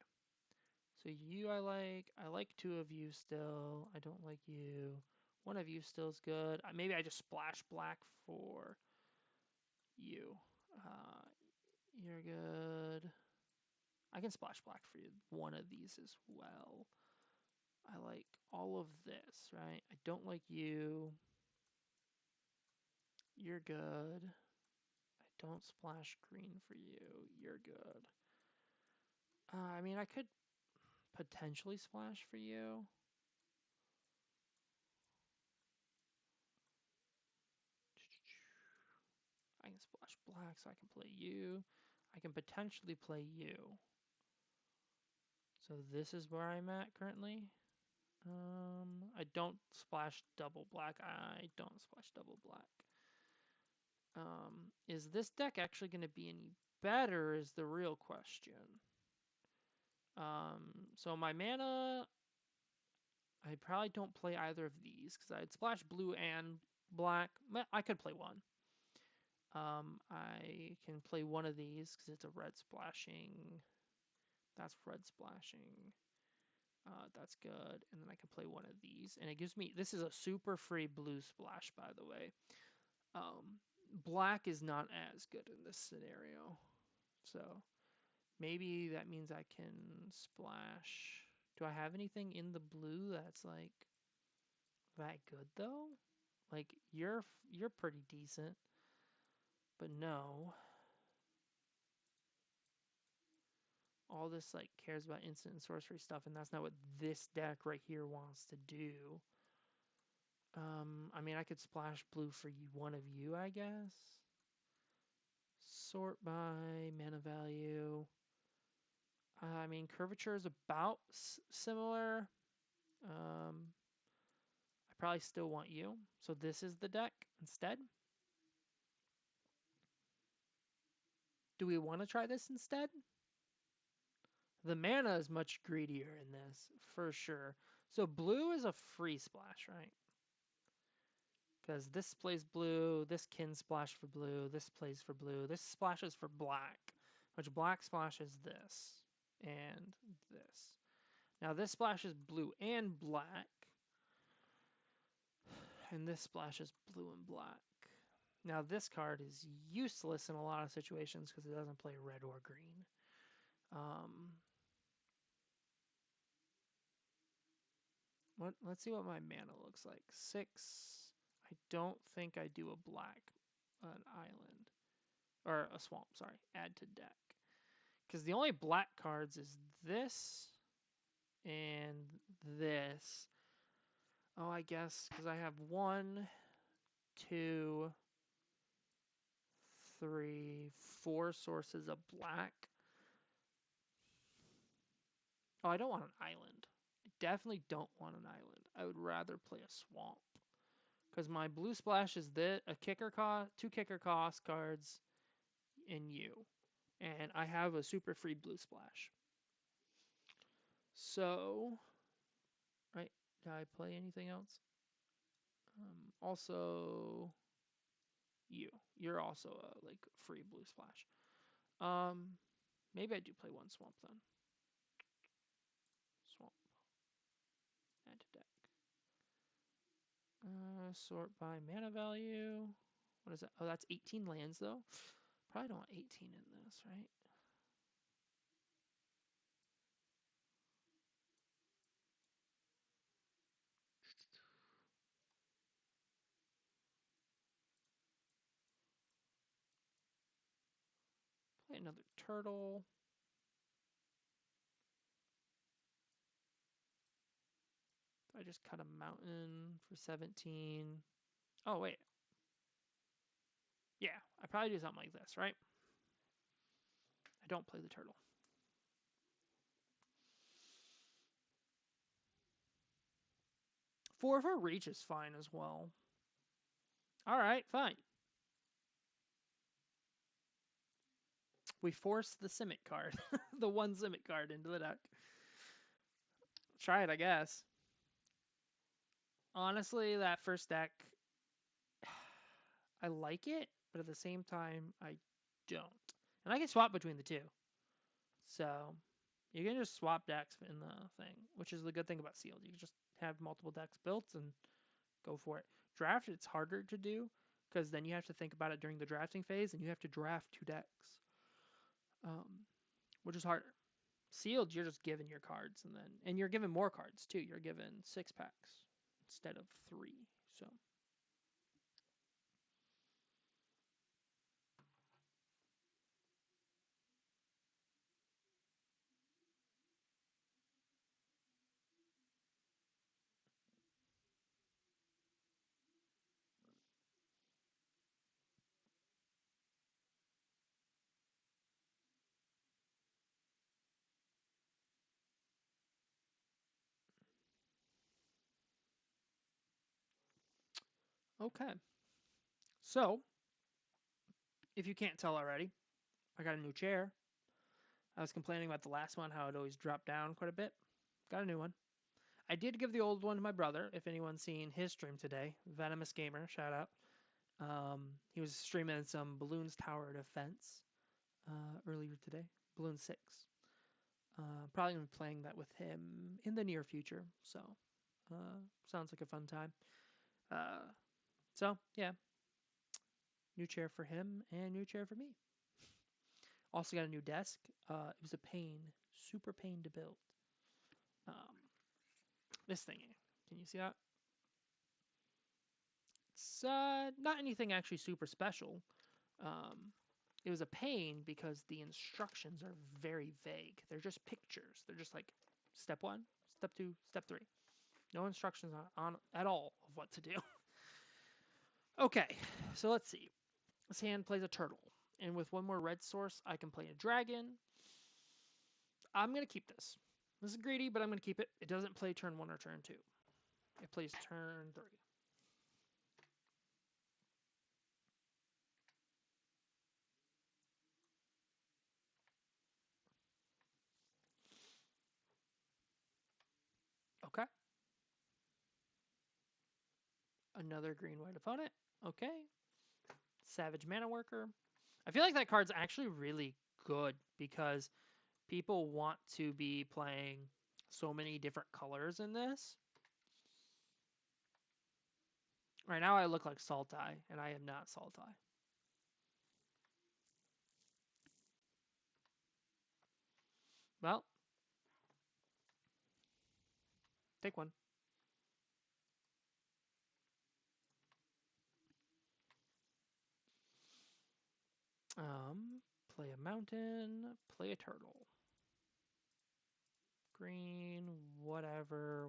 So you I like. I like two of you still. I don't like you. One of you still is good. Maybe I just splash black for you. You're good. I can splash black for you. One of these as well. I like all of this, right? I don't like you. You're good. I don't splash green for you. You're good. I mean, I could potentially splash for you. I can splash black so I can play you. I can potentially play you. So this is where I'm at currently. I don't splash double black. I don't splash double black. Is this deck actually going to be any better is the real question. So my mana, I probably don't play either of these because I'd splash blue and black. I could play one. I can play one of these because it's a red splashing. That's red splashing. That's good. And then I can play one of these. And it gives me, this is a super free blue splash, by the way. Black is not as good in this scenario. So Maybe that means I can splash. Do I have anything in the blue that's like that good though? Like you're pretty decent, but no. All this like cares about instant and sorcery stuff, and that's not what this deck right here wants to do. I mean, I could splash blue for you, one of you, I guess. Sort by mana value. I mean, curvature is about similar. I probably still want you. So this is the deck instead. Do we want to try this instead? The mana is much greedier in this, for sure. So blue is a free splash, right? Because this plays blue, this can splash for blue, this plays for blue, this splashes for black, which black splashes this and this. Now this splashes blue and black, and this splashes blue and black. Now this card is useless in a lot of situations because it doesn't play red or green. Let's see what my mana looks like. 6. I don't think I do a black, an island, or a swamp, sorry, add to deck. Because the only black cards is this and this. Oh, I guess because I have 1, 2, 3, 4 sources of black. Oh, I don't want an island. I definitely don't want an island. I would rather play a swamp. Because my blue splash is this, a kicker cost, 2 kicker cost cards, and you. And I have a super free blue splash. So, right, did I play anything else? Also, you're also a like free blue splash. Maybe I do play one swamp then. Swamp, add to deck. Sort by mana value. What is that? Oh, that's 18 lands though. Probably don't want 18 in this, right? Play another turtle. I just cut a mountain for 17. Oh, wait. Yeah, I probably do something like this, right? I don't play the turtle. 4 for reach is fine as well. All right, fine. We force the Simic card, the one Simic card into the deck. Try it, I guess. Honestly, that first deck, I like it, but at the same time, I don't. And I can swap between the two. So you can just swap decks in the thing, which is the good thing about sealed. You can just have multiple decks built and go for it. Draft, it's harder to do because then you have to think about it during the drafting phase and you have to draft 2 decks, which is harder. Sealed, you're just given your cards and you're given more cards too. You're given 6 packs instead of 3. So. Okay. So, if you can't tell already, I got a new chair. I was complaining about the last one, how it always dropped down quite a bit. Got a new one. I did give the old one to my brother, if anyone's seen his stream today. Venomous Gamer, shout out. He was streaming some Balloons Tower Defense earlier today. Balloon 6. Probably going to be playing that with him in the near future. So, sounds like a fun time. So, yeah. New chair for him and new chair for me. Also got a new desk. It was a pain, super pain to build. This thingy. Can you see that? It's not anything actually super special. It was a pain because the instructions are very vague. They're just pictures. They're just like step 1, step 2, step 3. No instructions on at all of what to do. Okay, so let's see. This hand plays a turtle. And with one more red source, I can play a dragon. I'm going to keep this. This is greedy, but I'm going to keep it. It doesn't play turn 1 or turn 2. It plays turn 3. Okay. Another green-white opponent. Okay. Savage Mana Worker. I feel like that card's actually really good because people want to be playing so many different colors in this. Right now I look like Sultai, and I am not Sultai. Well, take one. Play a mountain, play a turtle. Green, whatever.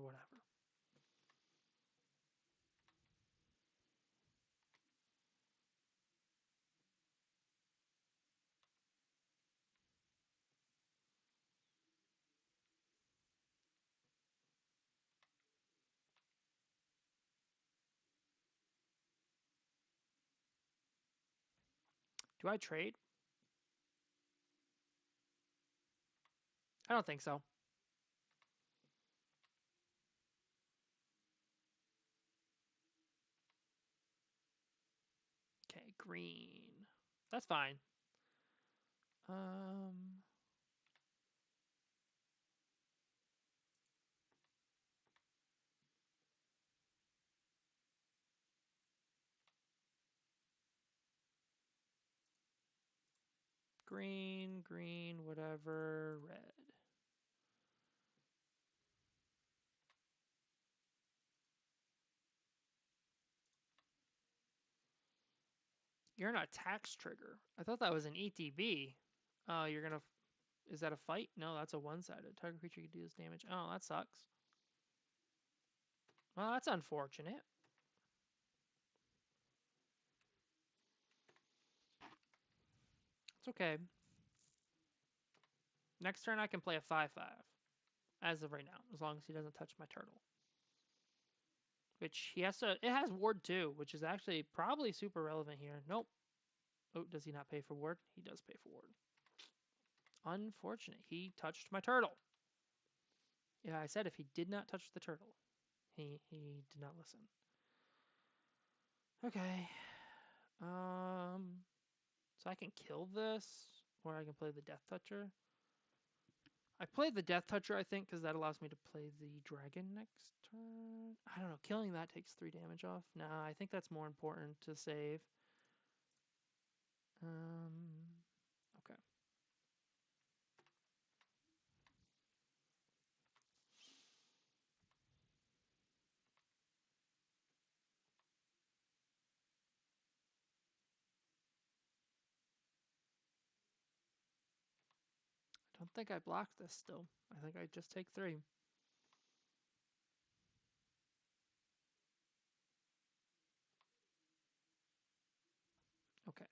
Do I trade? I don't think so. Okay, green. That's fine. Green, whatever, red. You're not a tax trigger. I thought that was an ETB. Oh, you're gonna. Is that a fight? No, that's a one-sided. Target creature can do this damage. Oh, that sucks. Well, that's unfortunate. It's okay. Next turn I can play a 5/5. As of right now, as long as he doesn't touch my turtle. Which he has to. It has ward too, which is actually probably super relevant here. Nope. Oh, does he not pay for ward? He does pay for ward. Unfortunate. He touched my turtle. Yeah, I said if he did not touch the turtle, he did not listen. Okay. So I can kill this, or I can play the Death Toucher. I played the Death Toucher, I think, because that allows me to play the Dragon next turn. I don't know. Killing that takes 3 damage off. Nah, I think that's more important to save. Okay. I don't think I blocked this still. I think I just take 3. Okay.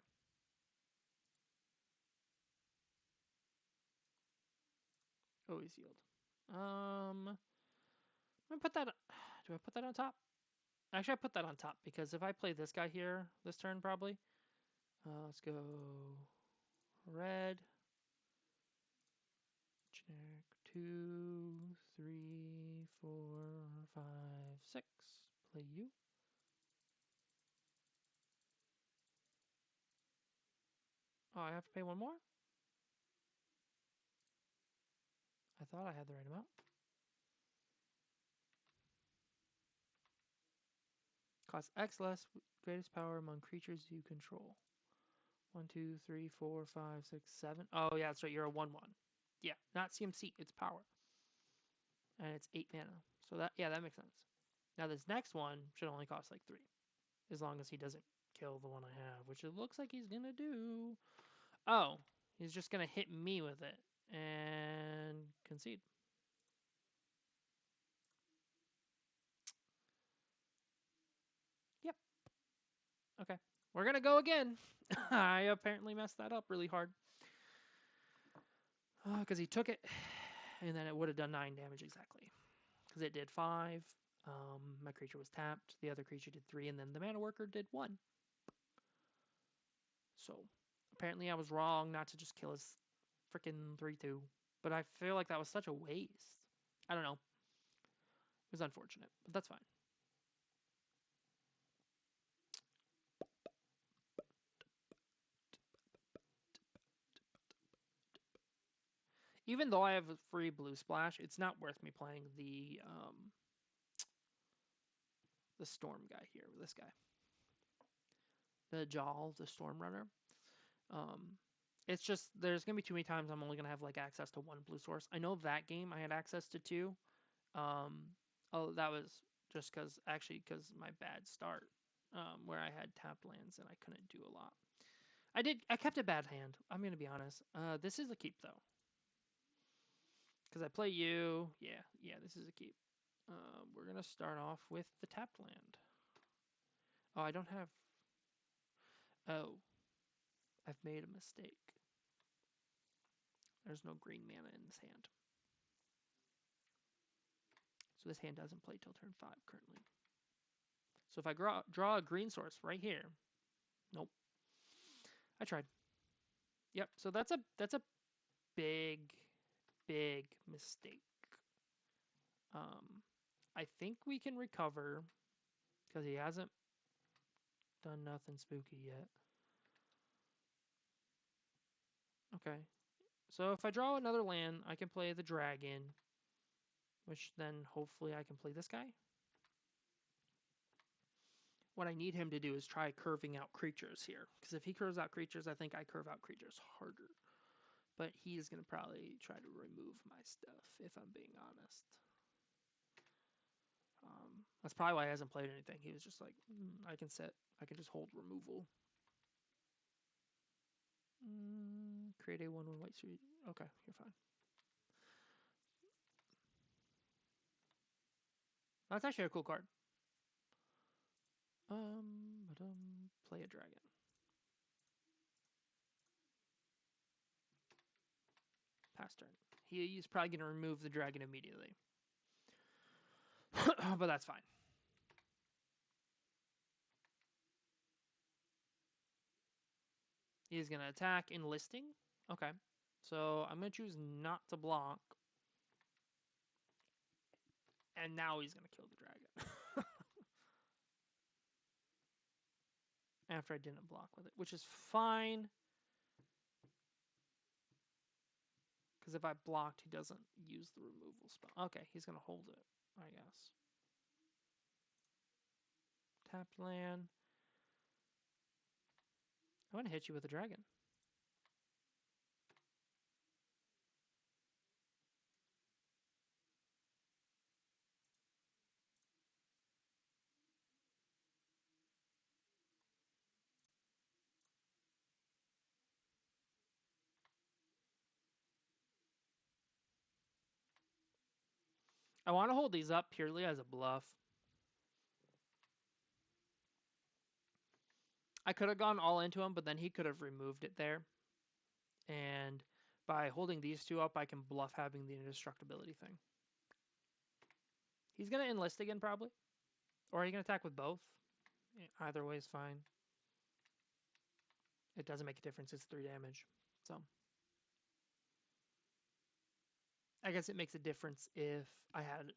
Always yield. I'm gonna put that. Do I put that on top? Actually, I put that on top because if I play this guy here this turn, probably. Let's go red. Generic 2, 3, 4, 5, 6. Play you. Oh, I have to pay 1 more? I thought I had the right amount. Cost X less, greatest power among creatures you control. 1, 2, 3, 4, 5, 6, 7. Oh, yeah, that's right. You're a 1/1. Yeah, not CMC. It's power. And it's 8 mana. So that makes sense. Now this next one should only cost like 3. As long as he doesn't kill the one I have, which it looks like he's going to do. Oh, he's just going to hit me with it and concede. Yep. Okay. We're going to go again. I apparently messed that up really hard. Because he took it, and then it would have done 9 damage exactly. Because it did 5. My creature was tapped. The other creature did 3, and then the mana worker did 1. So apparently I was wrong not to just kill his freaking 3/2. But I feel like that was such a waste. I don't know. It was unfortunate, but that's fine. Even though I have a free blue splash, it's not worth me playing the storm guy here. This guy, the Jaw, the Storm Runner. It's just there's gonna be too many times I'm only gonna have like access to 1 blue source. I know that game I had access to 2. Oh, that was just because my bad start, where I had tapped lands and I couldn't do a lot. I kept a bad hand. I'm gonna be honest. This is a keep though. Because I play you. Yeah, this is a keep. We're going to start off with the tapped land. Oh, I don't have... Oh. I've made a mistake. There's no green mana in this hand. So this hand doesn't play till turn 5 currently. So if I draw a green source right here... Nope. I tried. Yep, so that's a big, big mistake. I think we can recover because he hasn't done nothing spooky yet. Okay. So if I draw another land, I can play the dragon, which then hopefully I can play this guy. What I need him to do is try curving out creatures here. Because if he curves out creatures, I think I curve out creatures harder. But he is going to probably try to remove my stuff, if I'm being honest. That's probably why he hasn't played anything. He was just like, I can just hold removal. Create a 1/1 white suit. Okay, you're fine. That's actually a cool card. Play a dragon. Pass turn. He's probably going to remove the dragon immediately. But that's fine. He's going to attack enlisting. Okay. So I'm going to choose not to block. And now he's going to kill the dragon. After I didn't block with it, which is fine. Because if I blocked, he doesn't use the removal spell. Okay, he's going to hold it, I guess. Tapped land. I want to hit you with a dragon. I want to hold these up purely as a bluff. I could have gone all into him, but then he could have removed it there. And by holding these two up, I can bluff having the indestructibility thing. He's going to enlist again, probably. Or he can attack with both. Either way is fine. It doesn't make a difference. It's 3 damage. So I guess it makes a difference if I had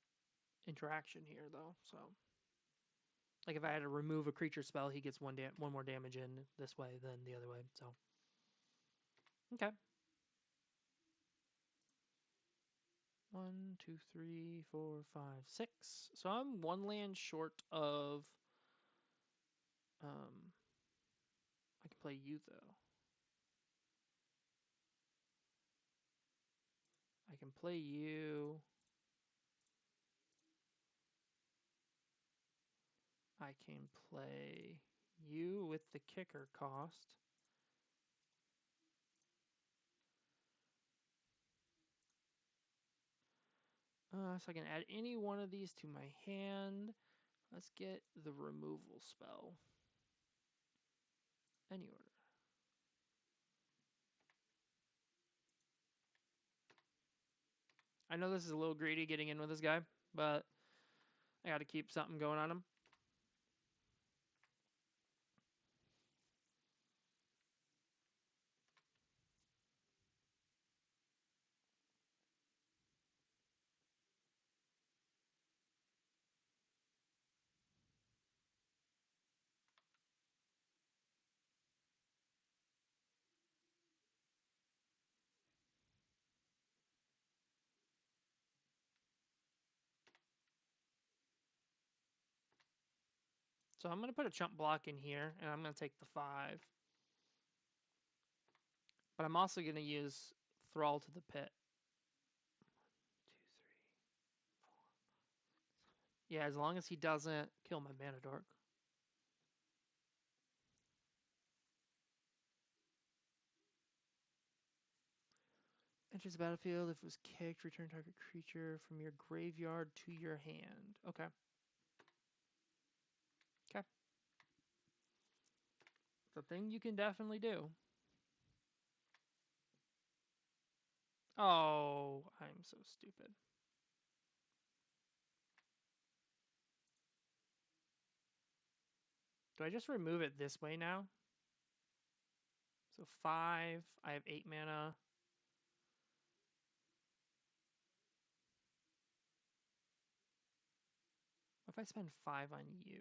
interaction here, though. So, like if I had to remove a creature spell, he gets one more damage in this way than the other way. So, okay. 1, 2, 3, 4, 5, 6. So I'm 1 land short of. I can play you though. can play you. I can play you with the kicker cost. So I can add any one of these to my hand. Let's get the removal spell. Any order. I know this is a little greedy getting in with this guy, but I got to keep something going on him. So I'm going to put a chump block in here, and I'm going to take the 5. But I'm also going to use Thrall to the Pit. 2, 3, 4. Yeah, as long as he doesn't kill my Mana Dork. Enters the battlefield. If it was kicked, return target creature from your graveyard to your hand. Okay. Okay. It's a thing you can definitely do. Oh, I'm so stupid. Do I just remove it this way now? So 5. I have 8 mana. What if I spend 5 on you?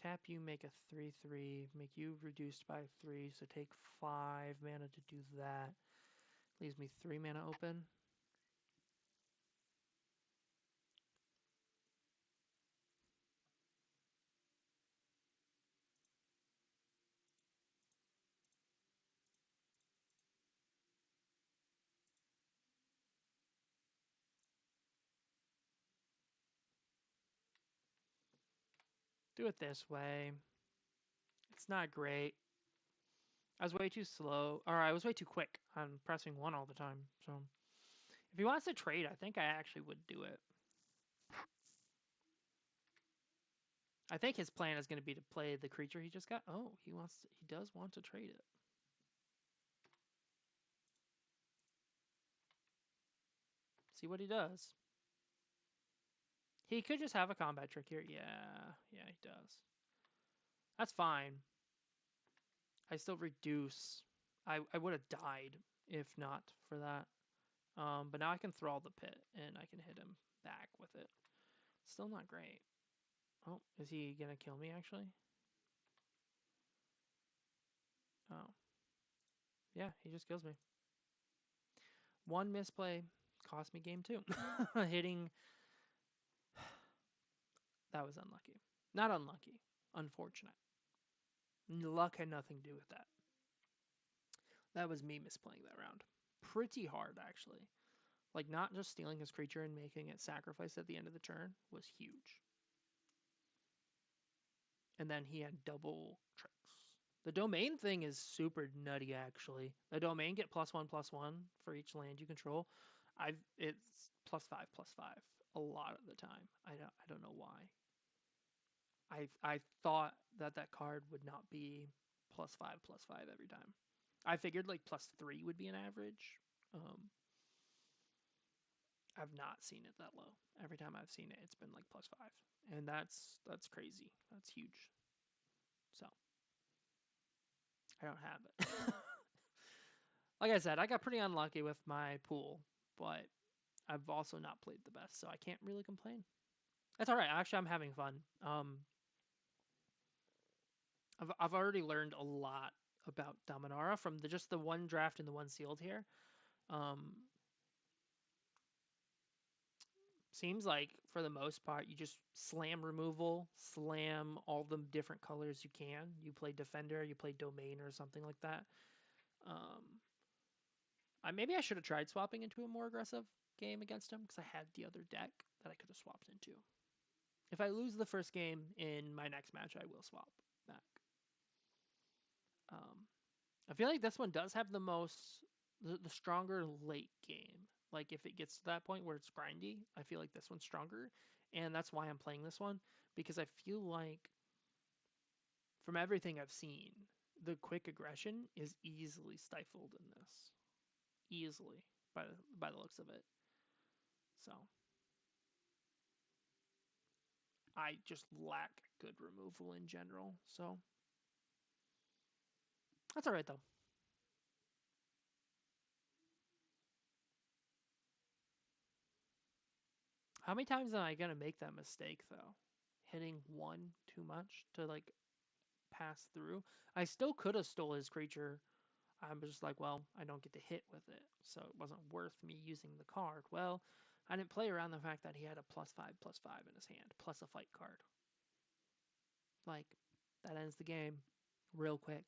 Tap you, make a 3/3, make you reduced by 3, so take 5 mana to do that. Leaves me 3 mana open. Do it this way. It's not great. I was way too slow, or I was way too quick on pressing 1 all the time. So if he wants to trade, I think I actually would do it. I think his plan is going to be to play the creature he just got. Oh, he does want to trade it. See what he does. He could just have a combat trick here. Yeah, he does. That's fine. I still reduce. I would have died if not for that. But now I can Thrall the Pit, and I can hit him back with it. Still not great. Oh, is he going to kill me, actually? Oh. Yeah, he just kills me. 1 misplay cost me game 2. Hitting... That was unlucky. Not unlucky. Unfortunate. Luck had nothing to do with that. That was me misplaying that round. Pretty hard, actually. Like, not just stealing his creature and making it sacrifice at the end of the turn was huge. And then he had double tricks. The domain thing is super nutty, actually. The domain get +1/+1 for each land you control. It's +5/+5 a lot of the time. I don't know why. I thought that card would not be +5/+5 every time. I figured like +3 would be an average. I've not seen it that low. Every time I've seen it, it's been like +5, and that's crazy. That's huge. So I don't have it. Like I said, I got pretty unlucky with my pool, but I've also not played the best, so I can't really complain. That's all right. Actually, I'm having fun. I've already learned a lot about Dominaria from just the 1 draft and the 1 sealed here. Seems like for the most part, you just slam removal, slam all the different colors you can. You play Defender, you play Domain or something like that. Maybe I should have tried swapping into a more aggressive game against him because I had the other deck that I could have swapped into. If I lose the first game in my next match, I will swap back. I feel like this one does have the stronger late game. Like if it gets to that point where it's grindy, I feel like this one's stronger, and that's why I'm playing this one, because I feel like from everything I've seen, the quick aggression is easily stifled in this. Easily, by the looks of it. So I just lack good removal in general. So that's all right though. How many times am I gonna make that mistake though? Hitting one too much to like pass through. I still could have stole his creature. I was just like, well, I don't get to hit with it, so it wasn't worth me using the card. Well, I didn't play around the fact that he had a +5/+5 in his hand, plus a fight card. Like, that ends the game real quick.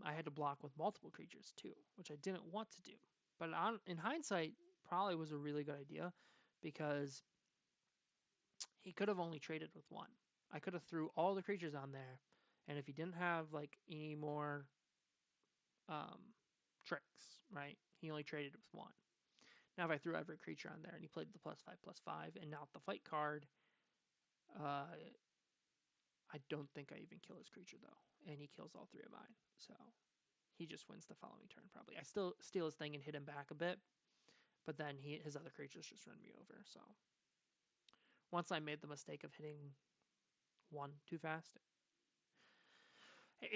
I had to block with multiple creatures too, which I didn't want to do. But in hindsight, probably was a really good idea because he could have only traded with one. I could have threw all the creatures on there, and if he didn't have like any more tricks, right, he only traded with one. Now if I threw every creature on there and he played the +5/+5 and not the fight card, I don't think I even kill his creature though, and he kills all three of mine. So he just wins the following turn probably. I still steal his thing and hit him back a bit, but then his other creatures just run me over. So once I made the mistake of hitting one too fast,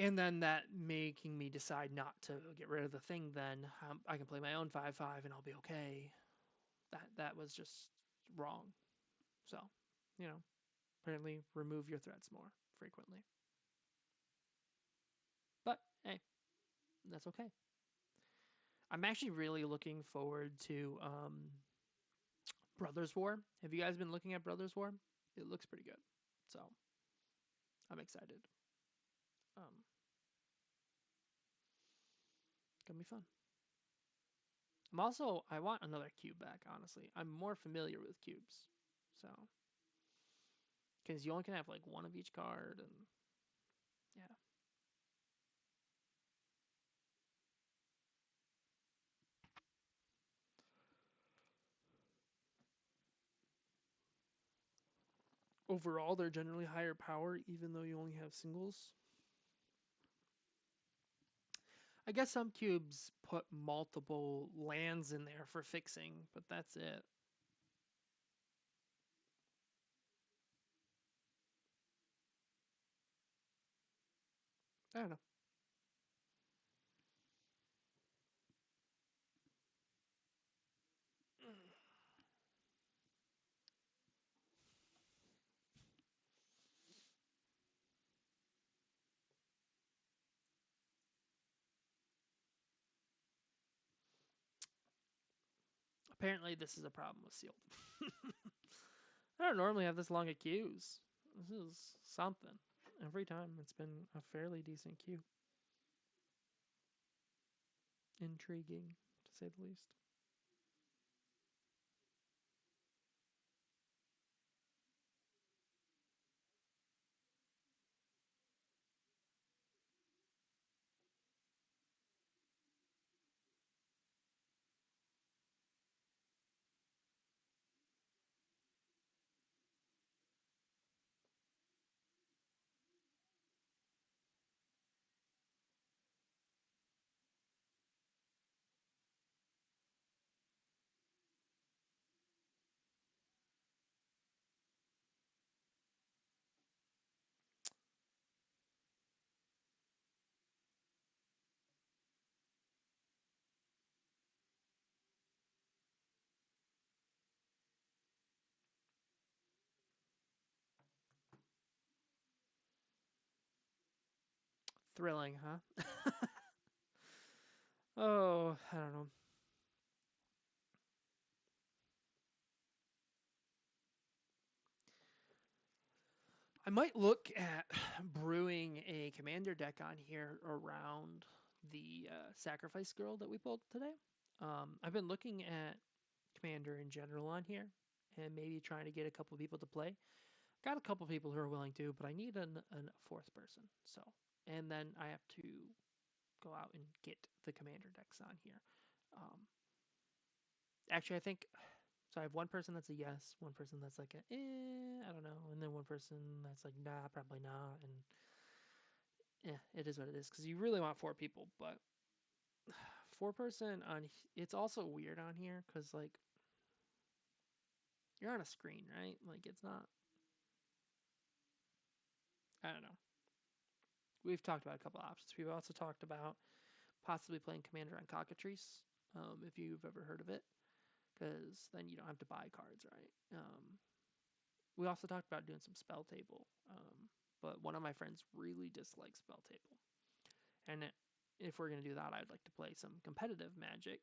and then that making me decide not to get rid of the thing, then I can play my own 5/5 and I'll be okay. That was just wrong. So, you know, apparently remove your threats more frequently. But hey, that's okay. I'm actually really looking forward to Brothers War. Have you guys been looking at Brothers War? It looks pretty good. So I'm excited. Um, gonna be fun. I want another cube back, honestly. I'm more familiar with cubes. So, because you only can have like one of each card, and yeah. Overall, they're generally higher power, even though you only have singles. I guess some cubes put multiple lands in there for fixing, but that's it. I don't know. Apparently, this is a problem with sealed. I don't normally have this long of queues. This is something. Every time it's been a fairly decent queue. Intriguing, to say the least. Thrilling, huh? Oh, I don't know. I might look at brewing a commander deck on here around the sacrifice girl that we pulled today. I've been looking at Commander in general on here and maybe trying to get a couple people to play. Got a couple people who are willing to, but I need a fourth person. So, and then I have to go out and get the Commander decks on here. Actually, I think so. I have one person that's a yes, one person that's like a I don't know, and then one person that's like nah, probably not, and it is what it is. Because you really want 4 people, but 4-person on it's also weird on here because like you're on a screen, right? Like it's not. I don't know. We've talked about a couple options. We've also talked about possibly playing Commander on Cockatrice, if you've ever heard of it, because then you don't have to buy cards, right? We also talked about doing some spell table, but one of my friends really dislikes spell table, and if we're gonna do that, I'd like to play some competitive Magic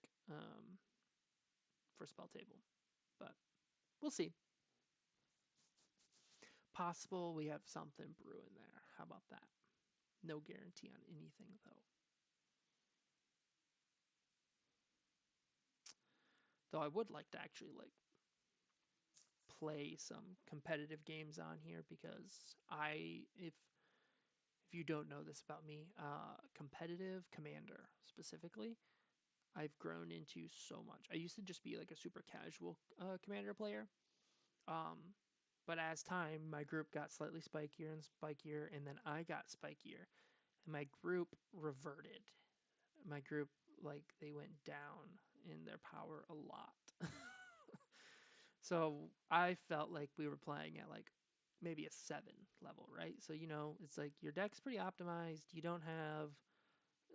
for spell table, but we'll see. Possible we have something brewing there. How about that? No guarantee on anything though. Though I would like to actually like play some competitive games on here because if you don't know this about me, competitive Commander specifically, I've grown into so much. I used to just be like a super casual Commander player, um, but as time, my group got slightly spikier and spikier, and then I got spikier, and my group reverted. My group like they went down in their power a lot. So I felt like we were playing at like maybe a 7 level, right? So it's like your deck's pretty optimized. You don't have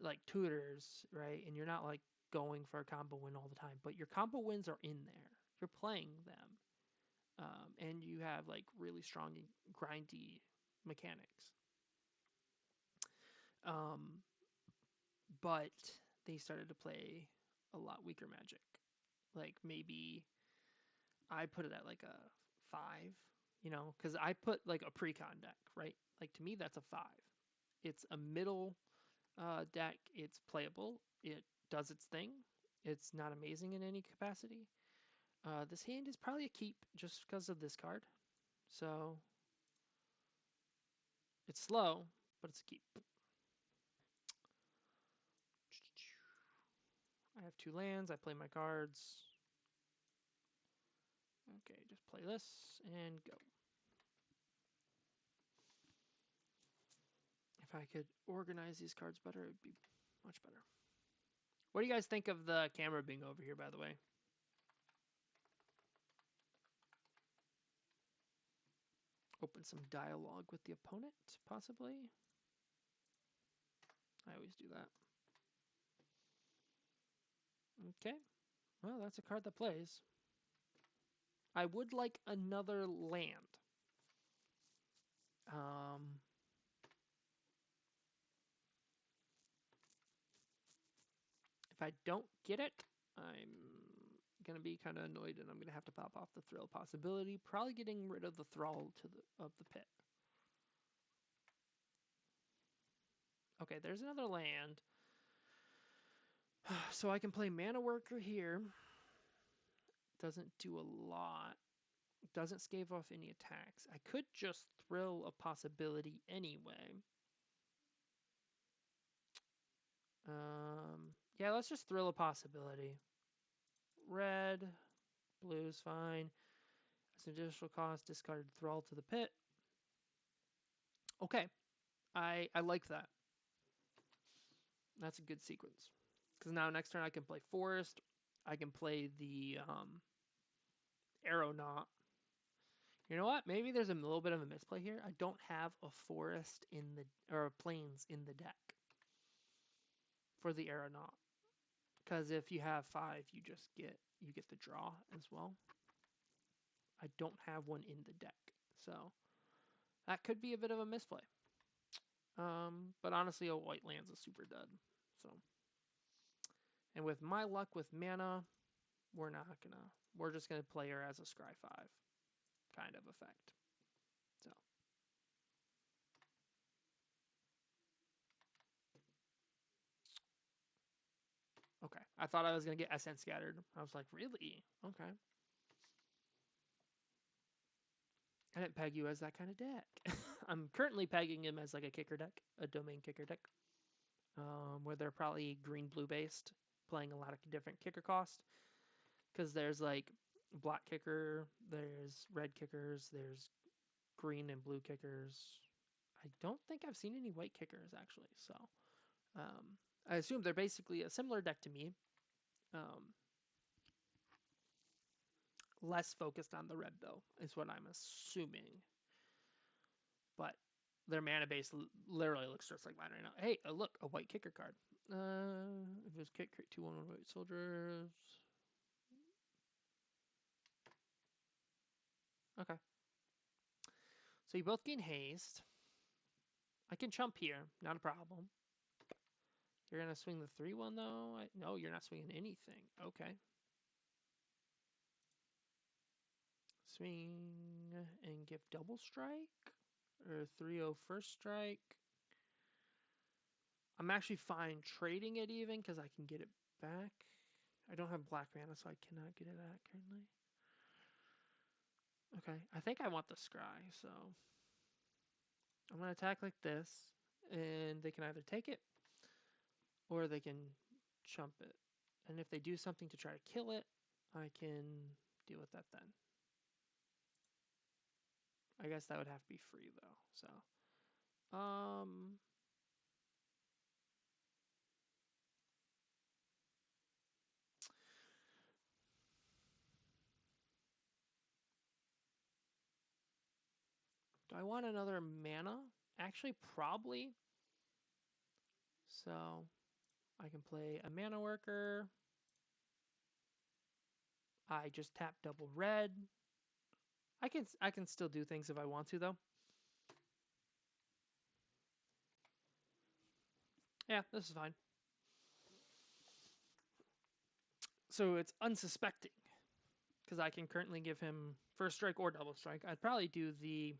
like tutors, right? And you're not like going for a combo win all the time, but your combo wins are in there. You're playing them, and you have like really strong grindy mechanics. Um, but they started to play a lot weaker Magic. Like maybe I put it at like a 5, because I put like a precon deck, right? Like to me, that's a 5. It's a middle deck. It's playable. It does its thing. It's not amazing in any capacity. This hand is probably a keep just because of this card. So it's slow, but it's a keep. I have 2 lands. I play my cards. Okay, just play this and go. If I could organize these cards better, it would be much better. What do you guys think of the camera being over here, by the way? Open some dialogue with the opponent, possibly. I always do that. Okay. Well, that's a card that plays. I would like another land. If I don't get it, I'm going to be kind of annoyed and I'm going to have to pop off the Thrill possibility. Probably getting rid of the Thrall of the pit. Okay, there's another land. So I can play Mana Worker here. Doesn't do a lot. Doesn't scave off any attacks. I could just Thrill a possibility anyway. Yeah, let's just Thrill a possibility. Red, blue's fine. As an additional cost, discard Thrall to the pit. Okay, I like that. That's a good sequence. Because now next turn I can play Forest. I can play the Aeronaut. You know what? Maybe there's a little bit of a misplay here. I don't have a Forest or Plains in the deck for the Aeronaut. Because if you have 5, you get the draw as well. I don't have one in the deck, so that could be a bit of a misplay. But honestly, a white land's a super dud. So, and with my luck with mana, we're just gonna play her as a Scry 5 kind of effect. So. I thought I was going to get SN scattered. I was like, really? Okay. I didn't peg you as that kind of deck. I'm currently pegging him as like a kicker deck, a domain kicker deck, where they're probably green-blue based, playing a lot of different kicker cost. Because there's like black kicker, there's red kickers, there's green and blue kickers. I don't think I've seen any white kickers actually. So I assume they're basically a similar deck to me. Less focused on the red though, is what I'm assuming. But their mana base literally looks just like mine right now. Hey, look, a white kicker card. If it was kick, create 2/1 white soldiers. Okay. So you both gain haste. I can chump here, not a problem. You're gonna swing the 3/1 though? No, you're not swinging anything. Okay. Swing and give double strike? Or 3/0 first strike? I'm actually fine trading it even because I can get it back. I don't have black mana, so I cannot get it back currently. Okay, I think I want the scry, so I'm going to attack like this, and they can either take it, or they can chump it. And if they do something to try to kill it, I can deal with that then. I guess that would have to be free, though, so... Do I want another mana? Actually, probably. So I can play a mana worker. I just tap double red. I can still do things if I want to though. Yeah, this is fine. So it's unsuspecting because I can currently give him first strike or double strike. I'd probably do the...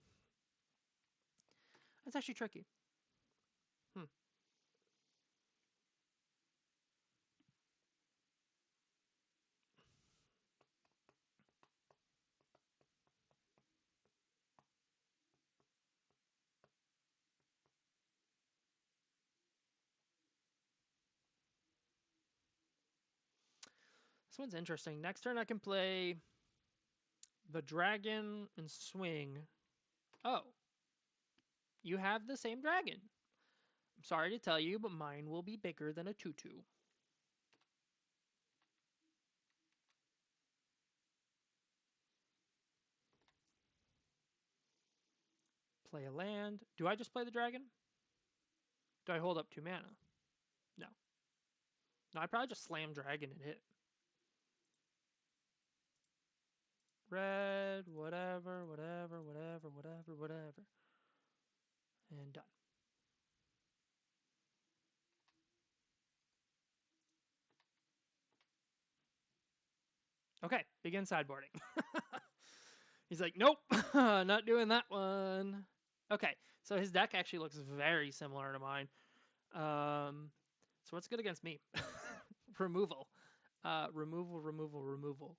That's actually tricky. This one's interesting. Next turn I can play the dragon and swing. Oh, you have the same dragon. I'm sorry to tell you, but mine will be bigger than a 2/2. Play a land. Do I just play the dragon? Do I hold up 2 mana? No. No, I probably just slam dragon and hit. Red, whatever, whatever, whatever, whatever, whatever. And done. Okay, begin sideboarding. He's like, nope, not doing that one. Okay, so his deck actually looks very similar to mine. So what's good against me? Removal. Removal, removal, removal.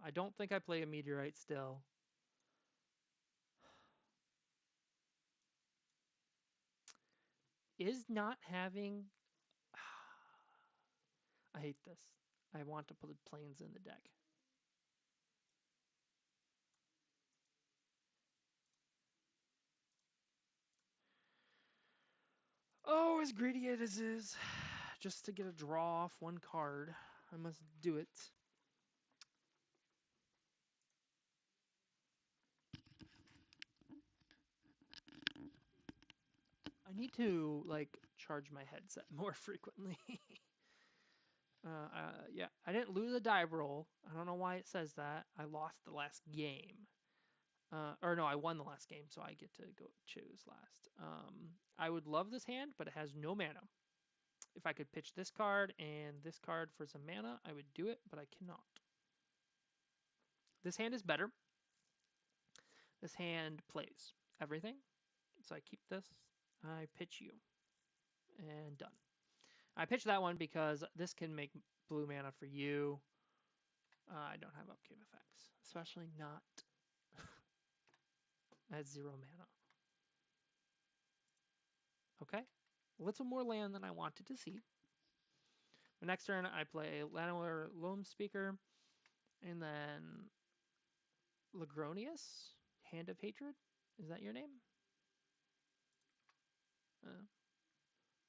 I don't think I play a meteorite still. Is not having... I hate this. I want to put planes in the deck. Oh, as greedy as it is, just to get a draw off one card, I must do it. I need to, like, charge my headset more frequently. Yeah, I didn't lose a die roll. I don't know why it says that. I lost the last game. Or no, I won the last game, so I get to go choose last. I would love this hand, but it has no mana. If I could pitch this card and this card for some mana, I would do it, but I cannot. This hand is better. This hand plays everything. So I keep this. I pitch you. And done. I pitched that one because this can make blue mana for you. I don't have upkeep effects, especially not at 0 mana. Okay, a little more land than I wanted to see. The next turn, I play Llanowar Loam Speaker, and then Lagronius, Hand of Hatred. Is that your name? Uh,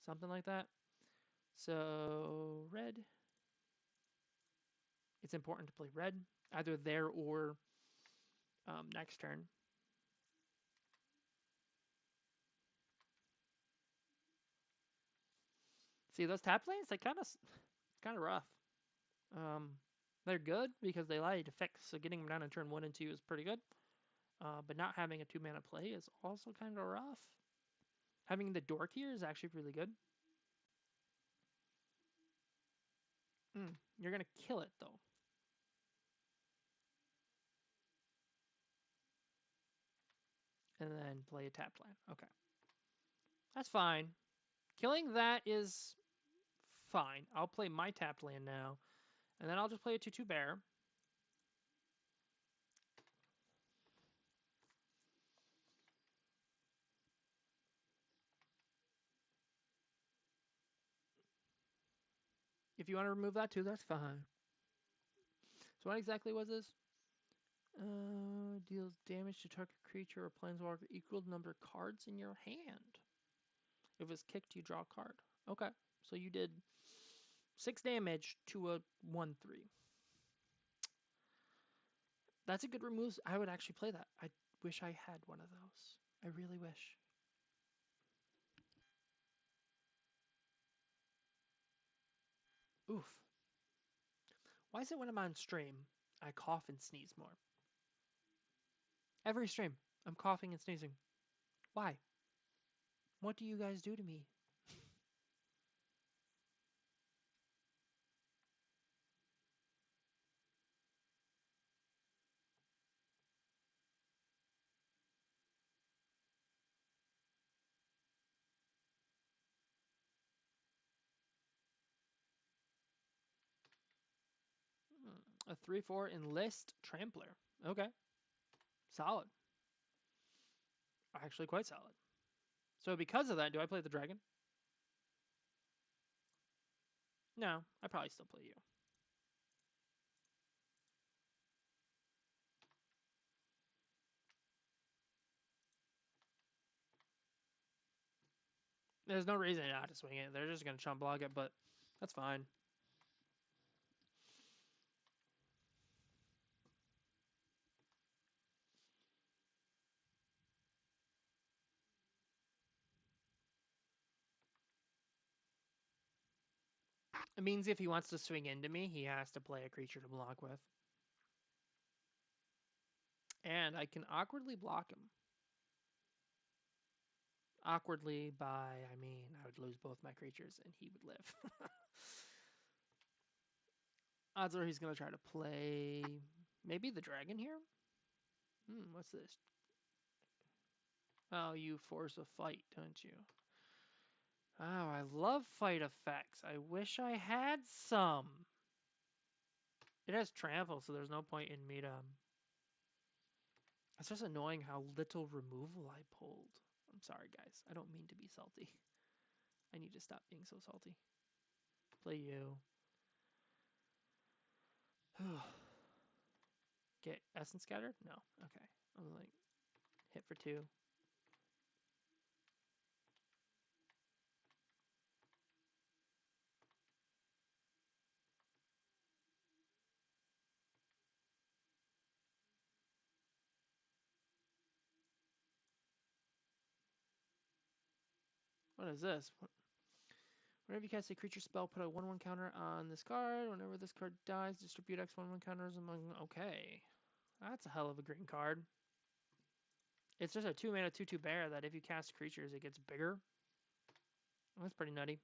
Something like that. So red. It's important to play red, either there or next turn. See those tap lanes? They kind of rough. They're good because they allow you to fix. So getting them down in turn 1 and 2 is pretty good. But not having a 2-mana play is also kind of rough. Having the dork here is actually really good. You're gonna kill it though. And then play a tapped land. Okay. That's fine. Killing that is fine. I'll play my tapped land now. And then I'll just play a 2/2 bear. If you want to remove that too, that's fine. So what exactly was this? Deals damage to target creature or planeswalker equal to number of cards in your hand. If it's kicked, you draw a card. Okay, so you did 6 damage to a 1/3. That's a good remove. I would actually play that. I wish I had one of those. I really wish. Oof. Why is it when I'm on stream, I cough and sneeze more? Every stream, I'm coughing and sneezing. Why? What do you guys do to me? A 3/4 enlist trampler. Okay. Solid. Actually quite solid. So because of that, do I play the dragon? No, I probably still play you. There's no reason not to swing it. They're just going to chump block it, but that's fine. It means if he wants to swing into me, he has to play a creature to block with. And I can awkwardly block him. Awkwardly by, I mean, I would lose both my creatures and he would live. Odds are he's going to try to play maybe the dragon here? What's this? Oh, you force a fight, don't you? Oh, I love fight effects. I wish I had some. It has trample, so there's no point in me to... It's just annoying how little removal I pulled. I'm sorry, guys. I don't mean to be salty. I need to stop being so salty. Play you. Get Essence Scattered? No. Okay. I'm like, hit for 2. What is this? Whenever you cast a creature spell, put a 1/1 counter on this card. Whenever this card dies, distribute X 1/1 counters among... Okay. That's a hell of a green card. It's just a 2-mana 2/2 bear that if you cast creatures, it gets bigger. That's pretty nutty.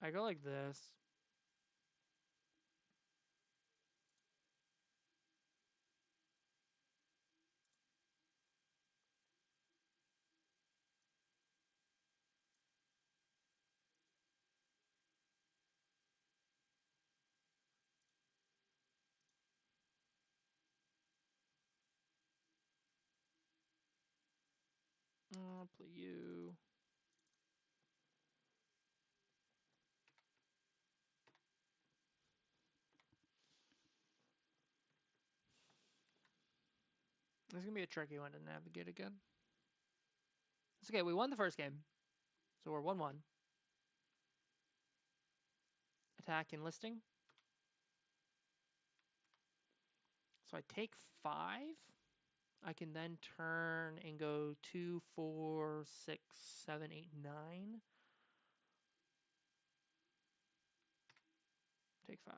I go like this. I'll play you. This is going to be a tricky one to navigate again. It's okay. We won the first game. So we're 1-1. Attack enlisting. So I take 5. I can then turn and go 2, 4, 6, 7, 8, 9. Take 5.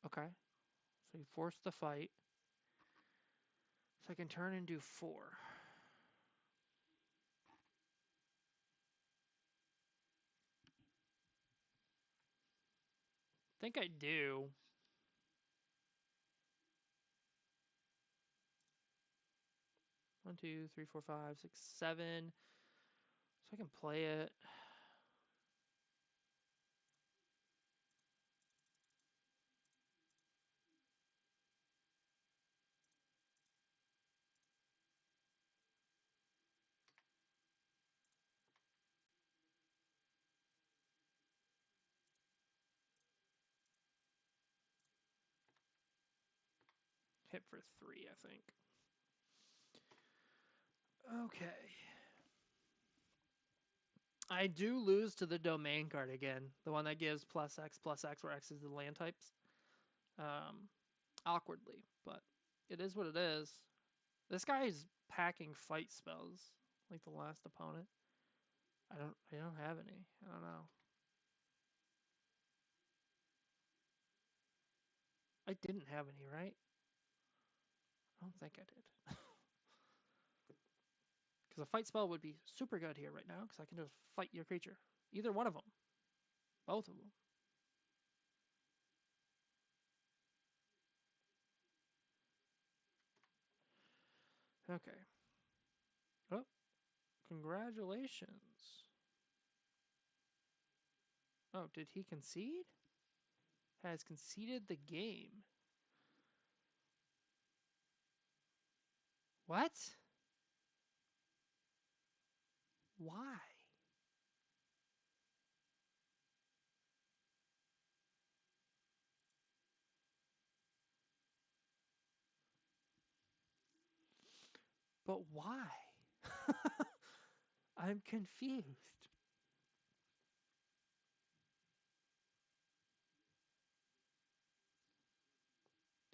Okay. So you force the fight. So I can turn and do 4. I think I do. 1, 2, 3, 4, 5, 6, 7. So I can play it. Hit for 3, I think. Okay. I do lose to the domain card again. The one that gives +X, where X is the land types. Awkwardly, but it is what it is. This guy is packing fight spells like the last opponent. I don't have any. I don't know. I didn't have any, right? I don't think I did. Because a fight spell would be super good here right now, because I can just fight your creature. Either one of them. Both of them. Okay. Oh, congratulations. Oh, did he concede? Has conceded the game. What? Why? But why? I'm confused.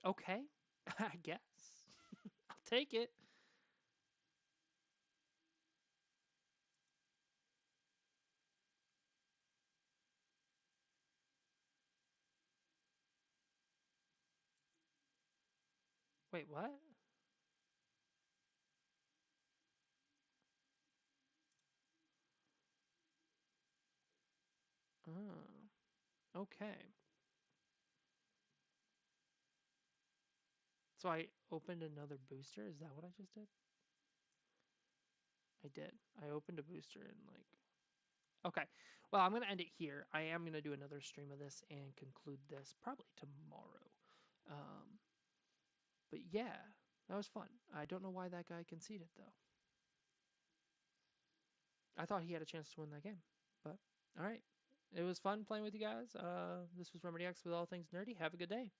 Okay, I guess. I'll take it. Wait, what? Oh, okay. So I opened another booster? Is that what I just did? I did. I opened a booster and like... Okay. Well, I'm going to end it here. I am going to do another stream of this and conclude this probably tomorrow. Um, but yeah, that was fun. I don't know why that guy conceded, though. I thought he had a chance to win that game. But, all right. It was fun playing with you guys. This was Remedy X with All Things Nerdy. Have a good day.